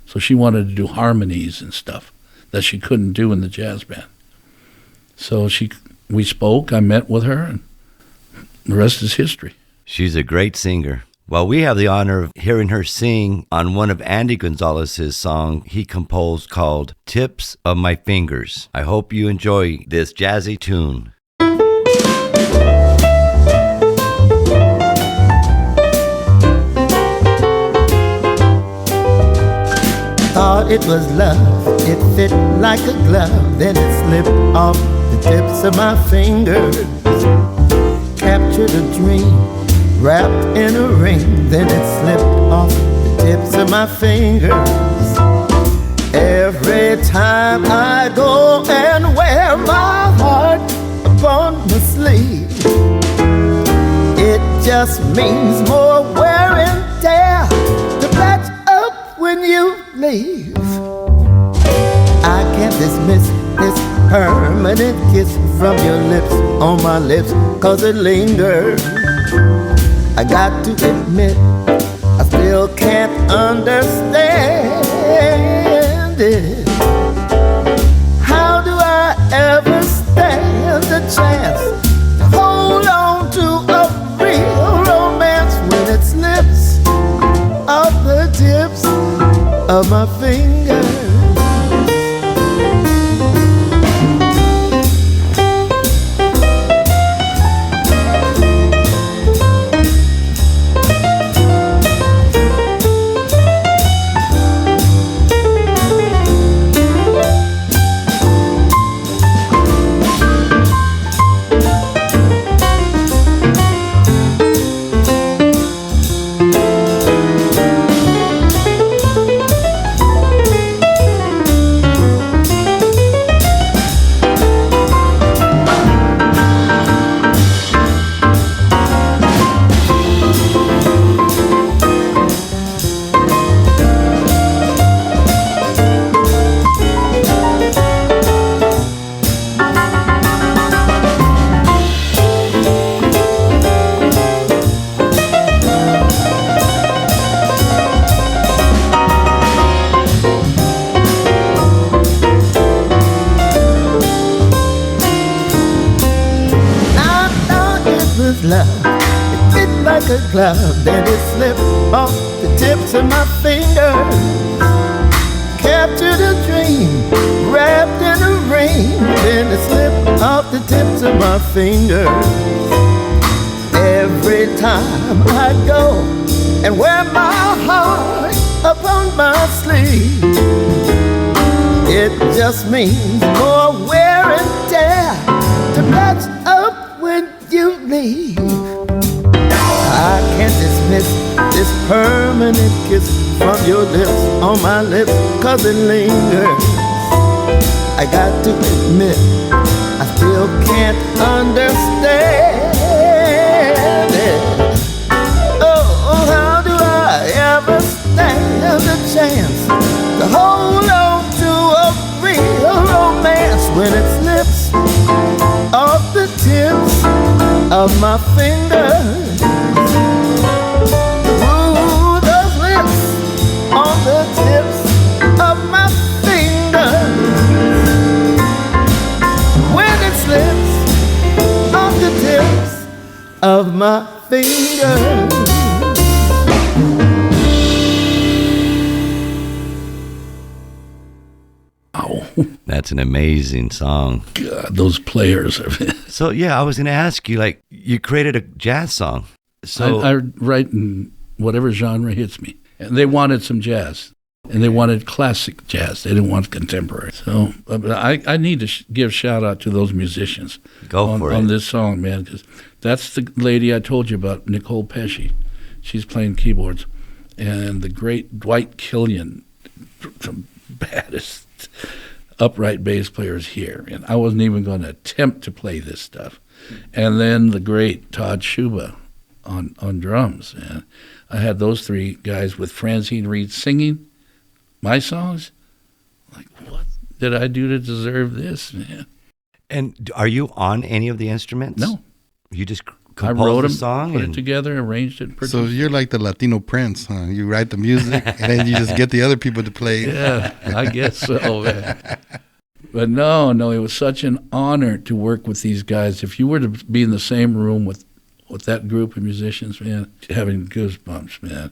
So she wanted to do harmonies and stuff that she couldn't do in the jazz band. So we spoke, I met with her, and the rest is history. She's a great singer. Well, we have the honor of hearing her sing on one of Andy Gonzalez's songs he composed called Tips of My Fingers. I hope you enjoy this jazzy tune. Thought it was love, it fit like a glove, then it slipped off the tips of my fingers. Captured a dream, wrapped in a ring, then it slipped off the tips of my fingers. Every time I go and wear my heart upon my sleeve, it just means more wear and tear to patch up when you leave. I can't dismiss this permanent kiss from your lips on my lips, 'cause it lingers. I got to admit, I still can't understand it. How do I ever stand a chance to hold on to a real romance when it slips off the tips of my fingers? love. It fit like a glove, then it slipped off the tips of my fingers. Captured a dream, wrapped in a ring, then it slipped off the tips of my fingers. Every time I go and wear my heart upon my sleeve, it just means more wear and tear to match up when you leave. I can't dismiss this permanent kiss from your lips on my lips, 'cause it lingers. I got to admit, I still can't understand it. Oh, how do I ever stand a chance to hold on to a real romance when it slips off the tips of my fingers? Ooh, those lips on the tips of my fingers. When it slips off the tips of my fingers. That's an amazing song. God, those players are. So yeah, I was going to ask you, like, you created a jazz song. So I write in whatever genre hits me. And they wanted some jazz, and they wanted classic jazz. They didn't want contemporary. So I need to give shout out to those musicians. Go for it. On this song, man, because that's the lady I told you about, Nicole Pesci. She's playing keyboards, and the great Dwight Killian, the baddest upright bass players here, and I wasn't even going to attempt to play this stuff. And then the great Todd Schuba on drums, and I had those three guys with Francine Reed singing my songs. Like, what did I do to deserve this, man? And are you on any of the instruments? No, you just I composed wrote the them, song, put and it together, arranged it, produced So you're like the Latino Prince, huh? You write the music, and then you just get the other people to play. Yeah, I guess so, man. But no, it was such an honor to work with these guys. If you were to be in the same room with that group of musicians, man, having goosebumps, man.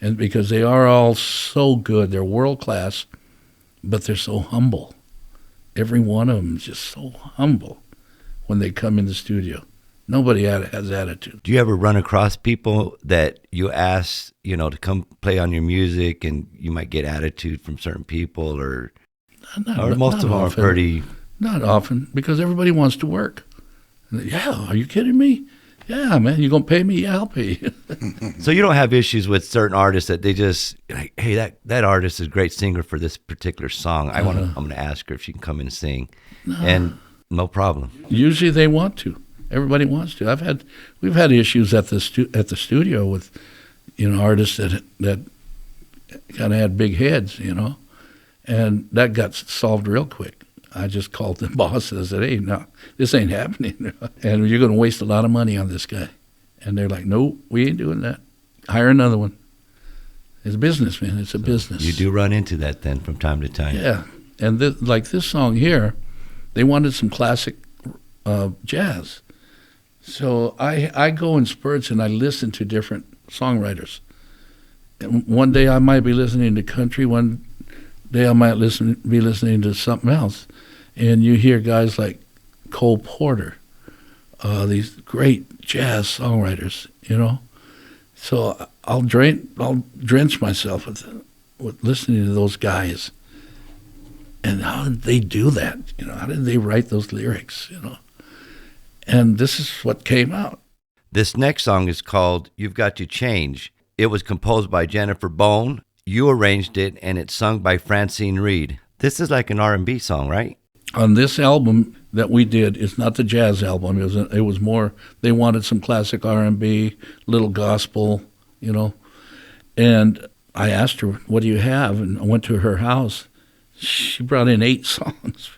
And because they are all so good. They're world class, but they're so humble. Every one of them is just so humble when they come in the studio. Nobody has attitude. do you ever run across people that you ask, to come play on your music, and you might get attitude from certain people, or most of them are pretty? Not often, because everybody wants to work. Yeah, are you kidding me? Yeah, man, you gonna pay me? Yeah, I'll pay you. So you don't have issues with certain artists that they just like, hey, that artist is a great singer for this particular song. I'm gonna ask her if she can come in and sing, and no problem. Usually they want to. Everybody wants to. We've had issues at the studio with, artists that kind of had big heads, and that got solved real quick. I just called the boss and said, hey, no, this ain't happening. And you're going to waste a lot of money on this guy. And they're like, no, we ain't doing that. Hire another one. It's a business, man. It's a business. You do run into that then from time to time. Yeah. And like this song here, they wanted some classic jazz. So I go in spurts and I listen to different songwriters. And one day I might be listening to country, one day I might be listening to something else. And you hear guys like Cole Porter, these great jazz songwriters, So I'll drench myself with listening to those guys. And how did they do that? How did they write those lyrics? And this is what came out. This next song is called "You've Got to Change." It was composed by Jennifer Bone. You arranged it, and it's sung by Francine Reed. This is like an R&B song, right? On this album that we did, it's not the jazz album. It was more, they wanted some classic R&B, little gospel, And I asked her, what do you have? And I went to her house. She brought in 8 songs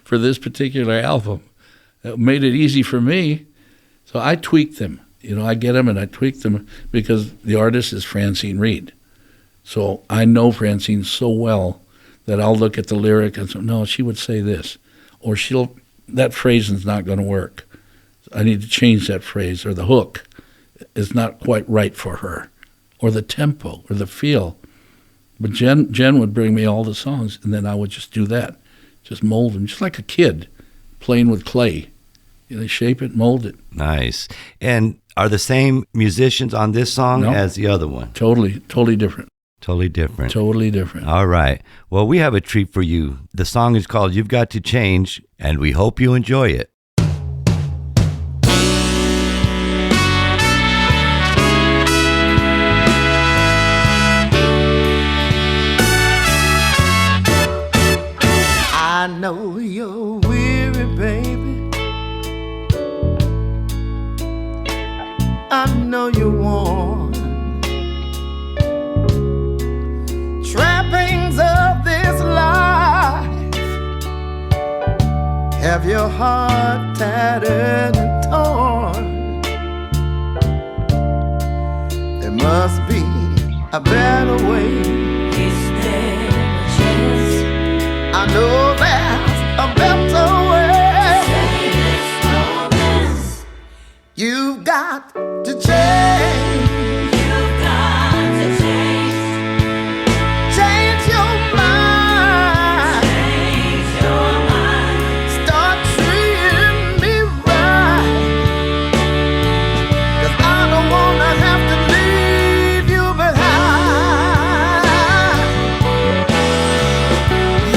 for this particular album. It made it easy for me. So I tweaked them. I get them and I tweak them because the artist is Francine Reed. So I know Francine so well that I'll look at the lyric and say, no, she would say this. Or that phrasing's not going to work. I need to change that phrase, or the hook is not quite right for her, or the tempo, or the feel. But Jen would bring me all the songs, and then I would just do that, just mold them, just like a kid playing with clay. They shape it, mold it. Nice. And are the same musicians on this song as the other one? Totally different. Totally different. Totally different. All right. Well, we have a treat for you. The song is called You've Got to Change, and we hope you enjoy it. I know you're weary, baby. I know you're worn. Trappings of this life have your heart tattered and torn. There must be a better way. Is there a chance? I know there's a better way. You've got to change. You've got to change. Change your mind. Change your mind. Start treating me right. 'Cause I don't wanna have to leave you behind.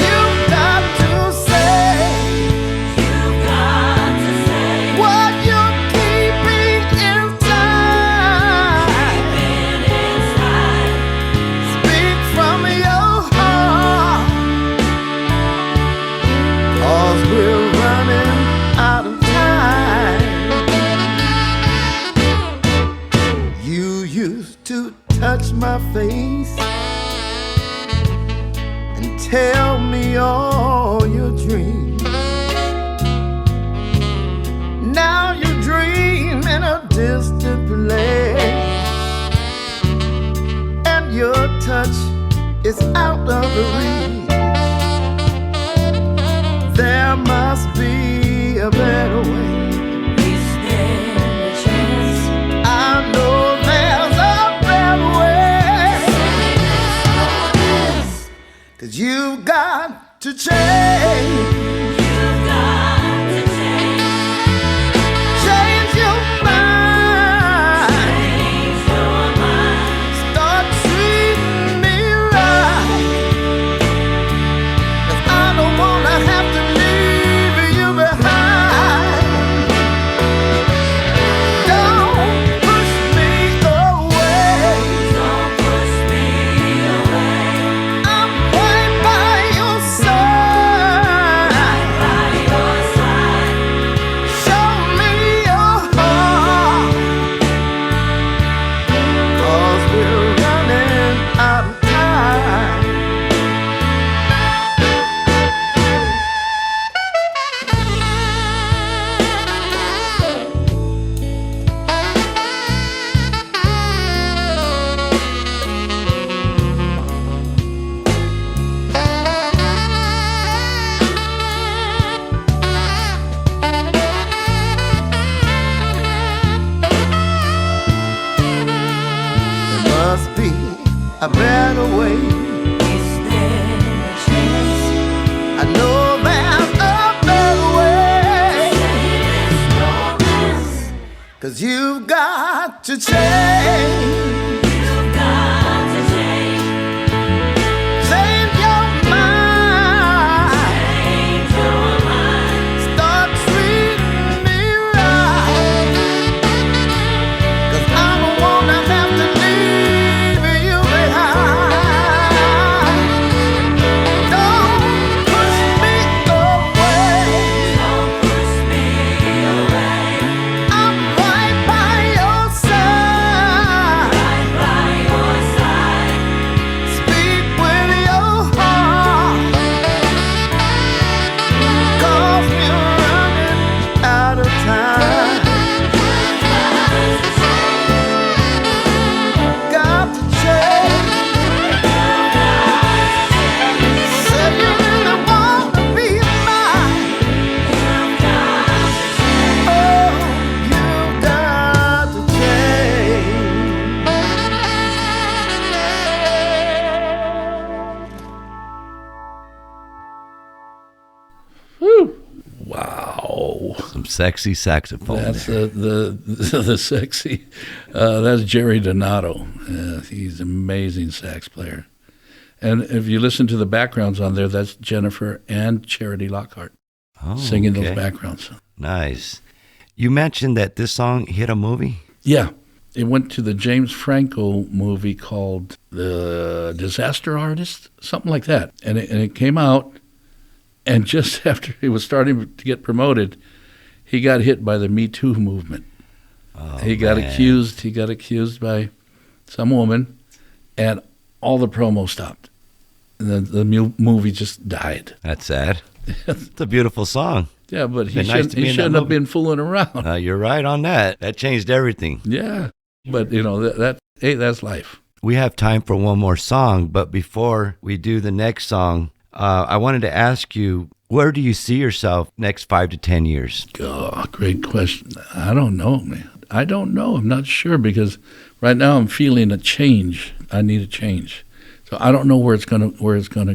You've got to say. You've got to say what you're keeping inside. Speak from your heart. 'Cause we're running out of time. You used to touch my face and tell me all your dreams. Now you dream in a distant place, and your touch is out of the reach. There must be a better way. Is there a chance? I know there's a better way. 'Cause you've got to change. You've got to change. Change your mind. Change your mind. Start treating me right. 'Cause I don't wanna have to leave you behind. Don't push me away. Don't push me away. I'm right by your side. Right by your side. Show me your heart. 'Cause we're running out of time. There must be a better way. Is there a chance? I know there's a better way. 'Cause you've got to change. You've got to change. Change your mind. Change your mind. Start treating me right. 'Cause I don't wanna have to leave you behind. Don't push me away. Don't push me away. I'm right by your side. Some sexy saxophone. That's the sexy. That's Jerry Donato. He's an amazing sax player. And if you listen to the backgrounds on there, that's Jennifer and Charity Lockhart singing those backgrounds. Nice. You mentioned that this song hit a movie? Yeah. It went to the James Franco movie called The Disaster Artist, something like that. And it came out, and just after he was starting to get promoted, he got hit by the Me Too movement. He got accused by some woman, and all the promo stopped. And the movie just died. That's sad. It's a beautiful song. Yeah, but he shouldn't have been fooling around. You're right on that. That changed everything. Yeah, but that's life. We have time for one more song, but before we do the next song, I wanted to ask you, where do you see yourself next 5 to 10 years? Oh, great question. I don't know, man. I don't know. I'm not sure, because right now I'm feeling a change. I need a change. So I don't know where it's gonna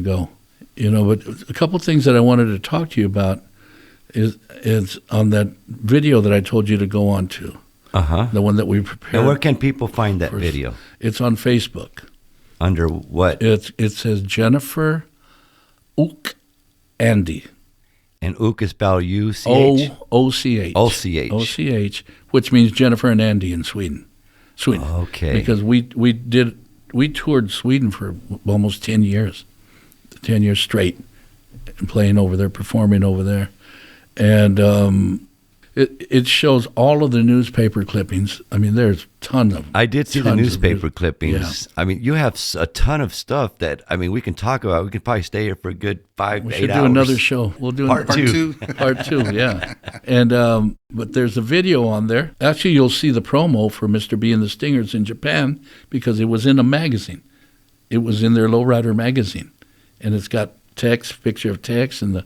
go. But a couple of things that I wanted to talk to you about is on that video that I told you to go on to. The one that we prepared. And where can people find that video? It's on Facebook. Under what? It says Jennifer Andy. And Ook is spelled U-C-H? O-C-H. O-C-H. O-C-H, which means Jennifer and Andy in Sweden. Okay. Because we toured Sweden for almost 10 years. 10 years straight, playing over there, performing over there. And it shows all of the newspaper clippings. I mean, there's a ton of I did see the newspaper clippings. Yeah. I mean, you have a ton of stuff that, we can talk about. We could probably stay here for a good 5 to 8 hours. We should do another show. We'll do part two. Part two, yeah. And but there's a video on there. Actually, you'll see the promo for Mr. B and the Stingers in Japan, because it was in a magazine. It was in their Lowrider magazine. And it's got picture of Tex, and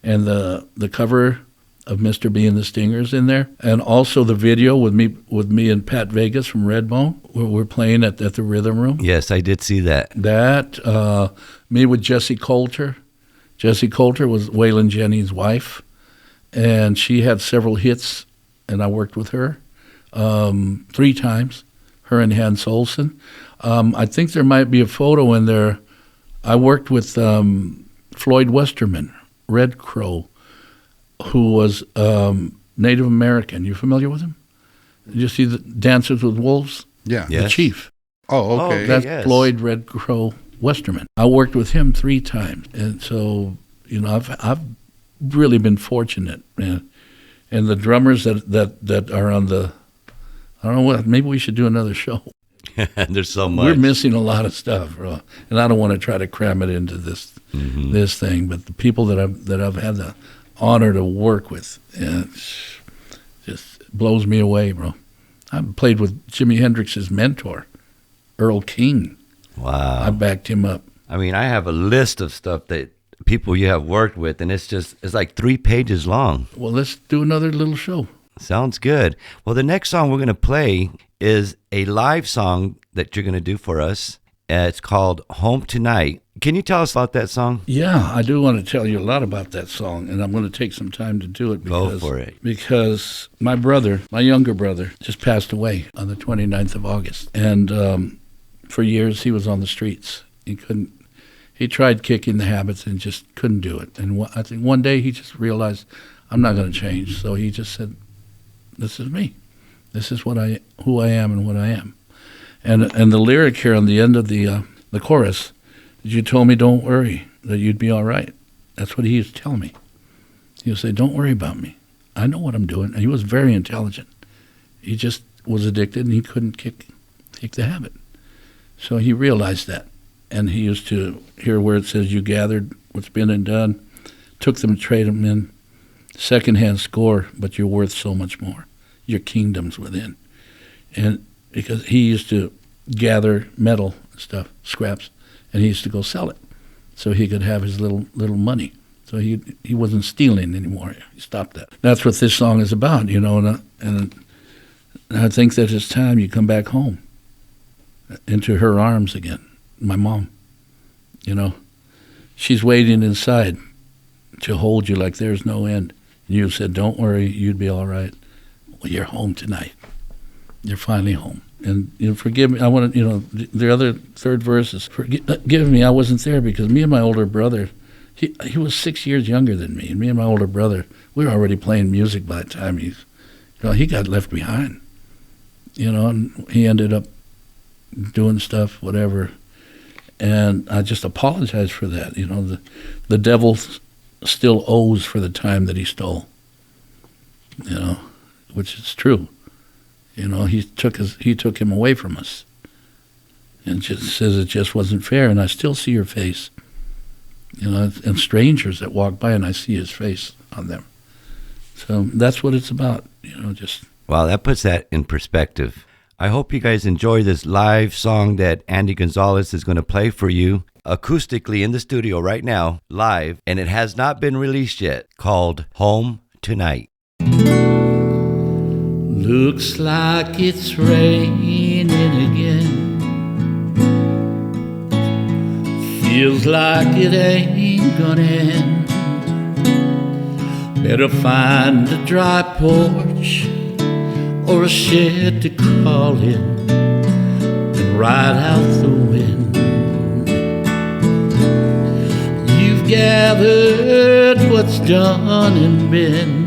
the cover of Mr. B and the Stingers in there, and also the video with me and Pat Vegas from Redbone, where we're playing at the Rhythm Room. Yes, I did see that. Me with Jessie Coulter. Jessie Coulter was Waylon Jennings' wife, and she had several hits, and I worked with her 3 times. Her and Hans Olsen. I think there might be a photo in there. I worked with Floyd Westerman, Red Crow, who was Native American. You familiar with him? Did you see the Dances with Wolves? Yeah. Yes. The chief. Oh, okay. That's Floyd Red Crow Westerman. I worked with him 3 times. And so, I've really been fortunate. And the drummers that are on I don't know what, maybe we should do another show. There's so much. We're missing a lot of stuff, bro. And I don't want to try to cram it into this thing, but the people that I've had the honor to work with, it just blows me away, bro. I played with Jimi Hendrix's mentor, Earl King. Wow. I backed him up. I mean, I have a list of stuff that people you have worked with, and it's like 3 pages long. Well, let's do another little show. Sounds good. Well, the next song we're going to play is a live song that you're going to do for us. It's called Home Tonight. Can you tell us about that song? Yeah, I do want to tell you a lot about that song, and I'm going to take some time to do it. Go for it. Because my younger brother, just passed away on the 29th of August. And for years, he was on the streets. He tried kicking the habits and just couldn't do it. And I think one day he just realized, I'm not going to change. So he just said, this is me. This is who I am and what I am. And the lyric here on the end of the chorus, you told me don't worry, that you'd be all right. That's what he used to tell me. He would say, don't worry about me. I know what I'm doing. And he was very intelligent. He just was addicted, and he couldn't kick the habit. So he realized that. And he used to hear where it says, you gathered what's been and done, took them, trade them in, secondhand score, but you're worth so much more. Your kingdom's within. And because he used to gather metal and stuff, scraps, and he used to go sell it so he could have his little money. So he wasn't stealing anymore. He stopped that. That's what this song is about, and I think that it's time you come back home into her arms again, my mom. She's waiting inside to hold you like there's no end. You said, "Don't worry, you'd be all right." Well, you're home tonight. You're finally home. And forgive me. I want to, the other third verse is, forgive me, I wasn't there because me and my older brother, he was 6 years younger than me. And me and my older brother, we were already playing music by the time he got left behind. And he ended up doing stuff, whatever. And I just apologize for that. The devil still owes for the time that he stole, which is true. He took him away from us, and just says it just wasn't fair. And I still see your face, and strangers that walk by, and I see his face on them. So that's what it's about, just. Wow, that puts that in perspective. I hope you guys enjoy this live song that Andy Gonzalez is going to play for you acoustically in the studio right now, live, and it has not been released yet, called Home Tonight. Looks like it's raining again. Feels like it ain't gonna end. Better find a dry porch or a shed to crawl in and ride out the wind. You've gathered what's done and been,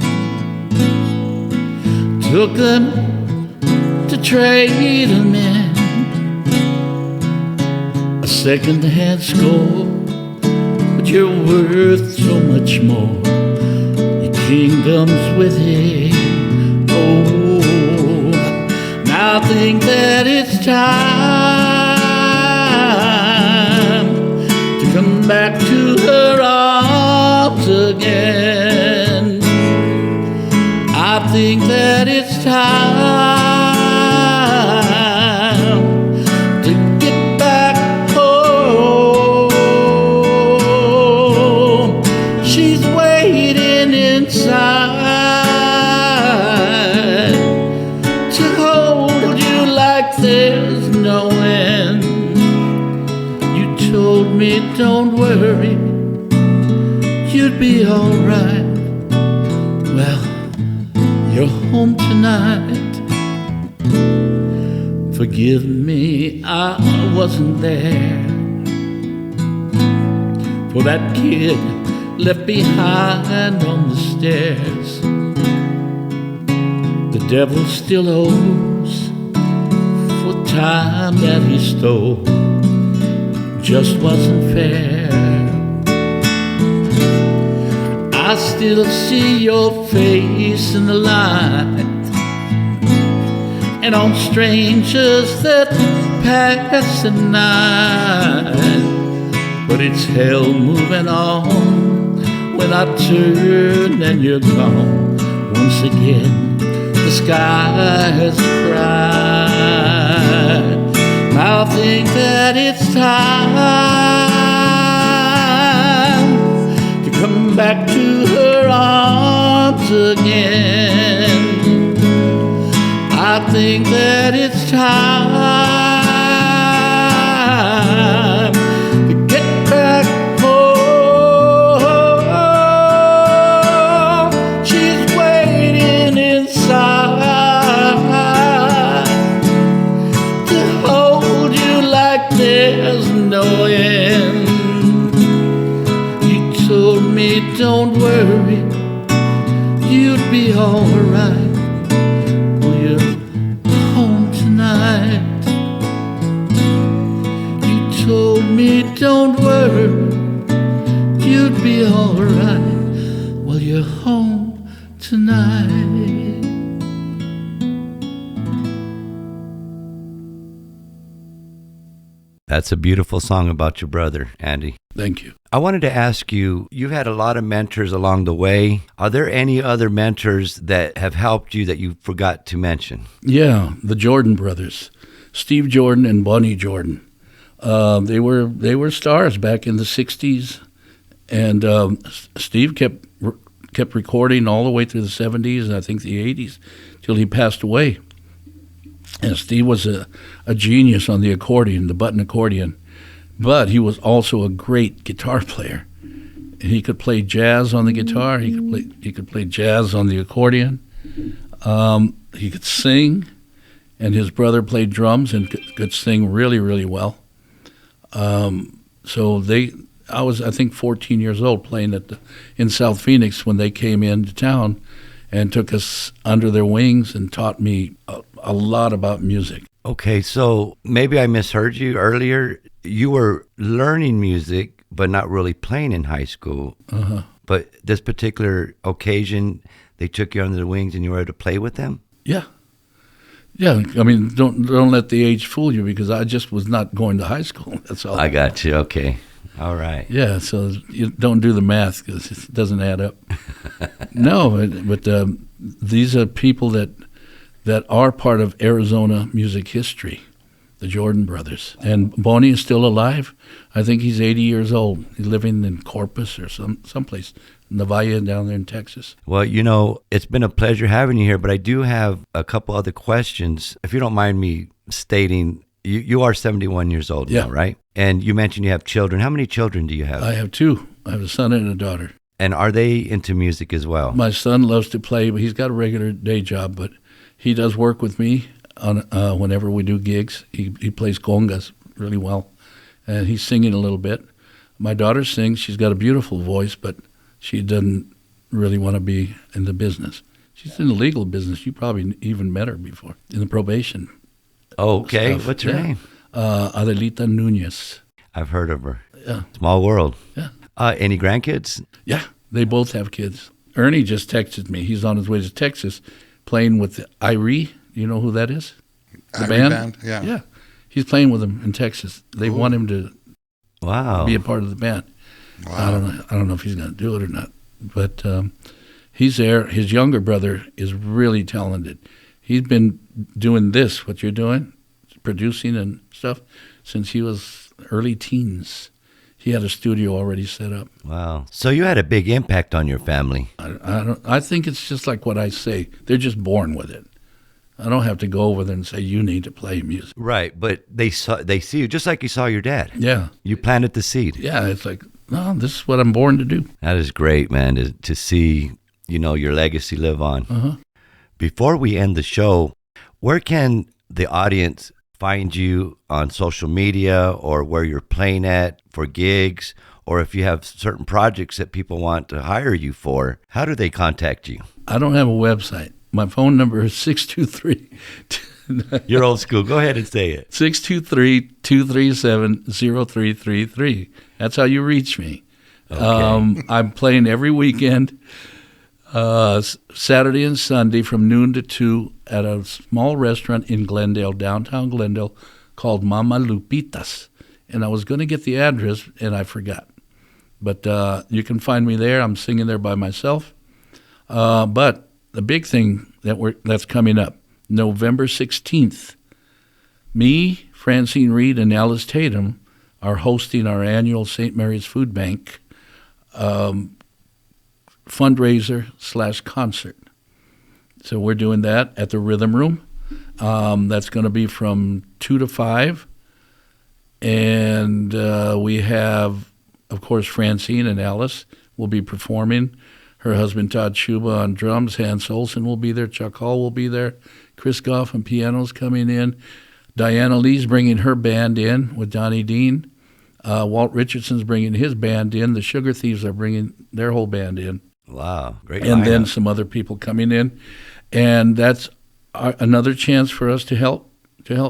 took them to trade them in. A second-hand score, but you're worth so much more. Your kingdom's within. Oh, now I think that it's time to come back to her arms again. I think that it's time to get back home. She's waiting inside to hold you like there's no end. You told me don't worry, you'd be alright. Well, you're home tonight. Forgive me, I wasn't there for that kid left behind on the stairs. The devil still owes for time that he stole. Just wasn't fair. I still see your face in the light, and on strangers that pass at night. But it's hell moving on when I turn and you're gone. Once again, the sky has cried. I think that it's time to come back to her arms again. I think that it's time to get back home. She's waiting inside to hold you like there's no end. You told me don't worry, you'd be alright. Well, you're home tonight. You told me don't worry, you'd be alright. Well, you're home tonight. That's a beautiful song about your brother, Andy. Thank you. I wanted to ask you, you've had a lot of mentors along the way. Are there any other mentors that have helped you that you forgot to mention? Yeah, the Jordan brothers, Steve Jordan and Bonnie Jordan. They were stars back in the 60s, and Steve kept recording all the way through the 70s and I think the 80s till he passed away. And Steve was a genius on the accordion, the button accordion, but he was also a great guitar player. he could play jazz on the guitar. He could play jazz on the accordion. He could sing, and his brother played drums and could sing really, really well. I was, I think, 14 years old playing in South Phoenix when they came into town and took us under their wings and taught me a lot about music. Okay, so maybe I misheard you earlier. You were learning music, but not really playing in high school. Uh-huh. But this particular occasion, they took you under the wings and you were able to play with them? Yeah. Yeah, I mean, don't let the age fool you, because I just was not going to high school. That's all. I got you. Okay. All right. Yeah, so you don't do the math because it doesn't add up. No, but these are people that are part of Arizona music history, the Jordan brothers. And Bonnie is still alive. I think he's 80 years old. He's living in Corpus or someplace in the Valle down there in Texas. Well, you know, it's been a pleasure having you here, but I do have a couple other questions. If you don't mind me stating, you are 71 years old now, right? And you mentioned you have children. How many children do you have? I have two. I have a son and a daughter. And are they into music as well? My son loves to play, but he's got a regular day job, but he does work with me on whenever we do gigs. He plays congas really well, and he's singing a little bit. My daughter sings. She's got a beautiful voice, but she doesn't really want to be in the business. She's in the legal business. You probably even met her before, in the probation. Oh, okay. Stuff. What's her name? Adelita Nunez. I've heard of her. Yeah. Small world. Yeah. Any grandkids? Yeah, they both have kids. Ernie just texted me. He's on his way to Texas playing with the Irie. You know who that is? The band? Yeah. Yeah. He's playing with them in Texas. They want him to be a part of the band. Wow. I don't know if he's going to do it or not. But he's there. His younger brother is really talented. He's been doing this, what you're doing, producing and stuff, since he was early teens. He had a studio already set up. Wow. So you had a big impact on your family. I think it's just like what I say. They're just born with it. I don't have to go over there and say, you need to play music. Right, but they see you just like you saw your dad. Yeah. You planted the seed. Yeah, it's like, no, this is what I'm born to do. That is great, man, to see, your legacy live on. Uh-huh. Before we end the show, where can the audience find you on social media, or where you're playing at for gigs, or if you have certain projects that people want to hire you for? How do they contact you? I don't have a website. My phone number is 623. You're old school. Go ahead and say it. 623-237-0333. That's how you reach me. Okay. I'm playing every weekend, Saturday and Sunday from noon to 2 at a small restaurant in Glendale, downtown Glendale, called Mama Lupita's. And I was going to get the address, and I forgot. But you can find me there. I'm singing there by myself. But the big thing that's coming up, November 16th, me, Francine Reed, and Alice Tatum are hosting our annual St. Mary's Food Bank fundraiser/concert. So we're doing that at the Rhythm Room. That's going to be from 2 to 5. And we have, of course, Francine and Alice will be performing. Her husband, Todd Schuba, on drums. Hans Olsen will be there. Chuck Hall will be there. Chris Goff on piano's coming in. Diana Lee's bringing her band in with Donnie Dean. Walt Richardson's bringing his band in. The Sugar Thieves are bringing their whole band in. Wow, great And lineup. then some other people coming in. And that's another chance for us to help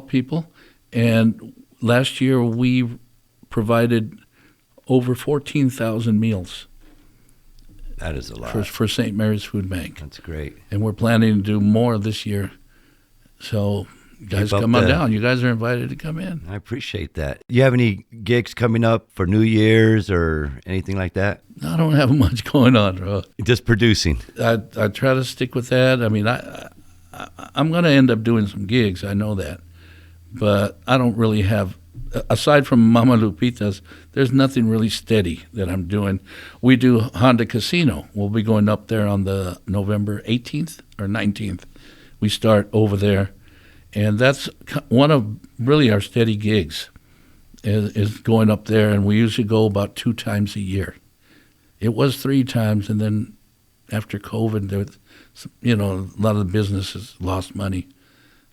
people. And last year we provided over 14,000 meals. That is a lot. For St. Mary's Food Bank. That's great. And we're planning to do more this year. So, guys, come on down. You guys are invited to come in. I appreciate that. You have any gigs coming up for New Year's or anything like that? I don't have much going on, bro. Just producing. I try to stick with that. I mean, I'm going to end up doing some gigs. I know that. But I don't really have, aside from Mama Lupita's, there's nothing really steady that I'm doing. We do Honda Casino. We'll be going up there on the November 18th or 19th. We start over there. And that's one of really our steady gigs is going up there. And we usually go about 2 times a year. It was 3 times, and then after COVID, there was, a lot of the businesses lost money.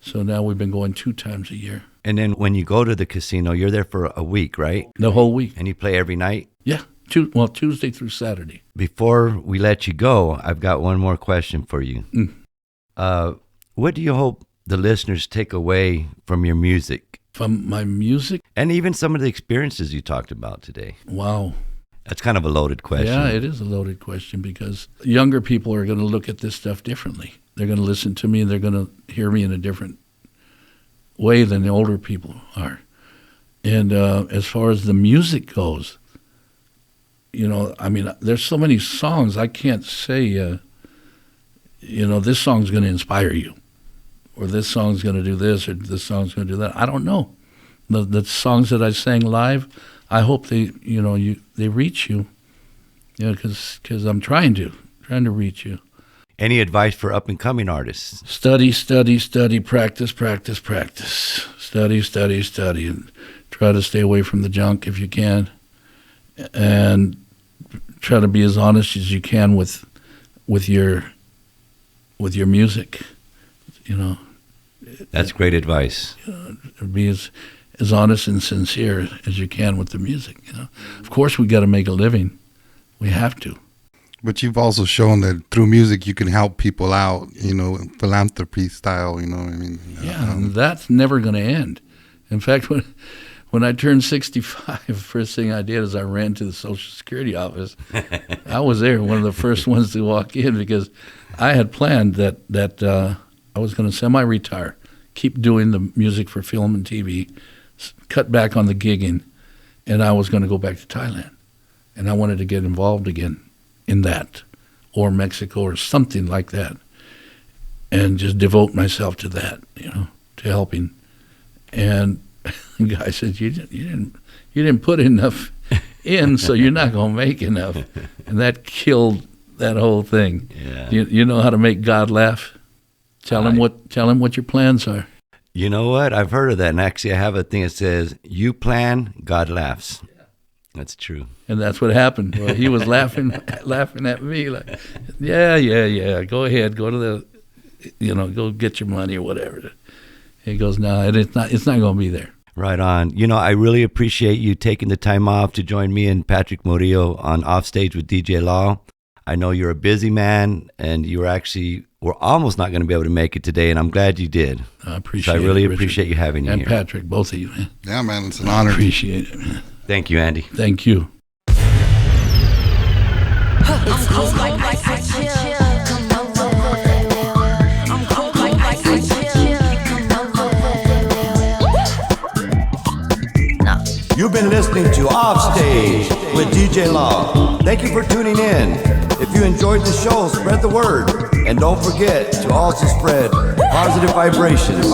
So now we've been going 2 times a year. And then when you go to the casino, you're there for a week, right? The whole week. And you play every night? Yeah, Tuesday through Saturday. Before we let you go, I've got one more question for you. What do you hope the listeners take away from your music? From my music? And even some of the experiences you talked about today. Wow. That's kind of a loaded question. Yeah, it is a loaded question because younger people are going to look at this stuff differently. They're going to listen to me and they're going to hear me in a different way than the older people are. And as far as the music goes, there's so many songs I can't say, this song's going to inspire you, or this song's going to do this, or this song's going to do that. I don't know. The songs that I sang live, I hope they reach you, because I'm trying to reach you. Any advice for up-and-coming artists? Study, practice. Study, and try to stay away from the junk if you can, and try to be as honest as you can with your music. That's great advice. Be as honest and sincere as you can with the music. Of course, we got to make a living. We have to. But you've also shown that through music you can help people out, philanthropy style, you know what I mean? And that's never going to end. In fact, when I turned 65, first thing I did is I ran to the Social Security office. I was there, one of the first ones to walk in, because I had planned that I was going to semi-retire, keep doing the music for film and TV, cut back on the gigging, and I was going to go back to Thailand. And I wanted to get involved again in that, or Mexico, or something like that, and just devote myself to that, to helping. And the guy said, you didn't put enough in, so you're not going to make enough. And that killed that whole thing. Yeah. You know how to make God laugh? Tell him what your plans are. You know what? I've heard of that. And actually, I have a thing that says, you plan, God laughs. That's true. And that's what happened. Well, he was laughing at me like, yeah. Go ahead, go to the, go get your money or whatever. He goes, no, it's not going to be there. Right on. I really appreciate you taking the time off to join me and Patrick Murillo on Offstage with DJ Law. I know you're a busy man, and we're almost not going to be able to make it today, and I'm glad you did. I appreciate it. So I really appreciate you having you and here. And Patrick, both of you, man. Yeah, man, it's an honor. I appreciate it, man. Thank you, Andy. Thank you. It's cold like ice, chill. Come over. I'm cold like ice, chill. Come over. You've been listening to Offstage with DJ Law. Thank you for tuning in. If you enjoyed the show, spread the word. And don't forget to also spread positive vibrations.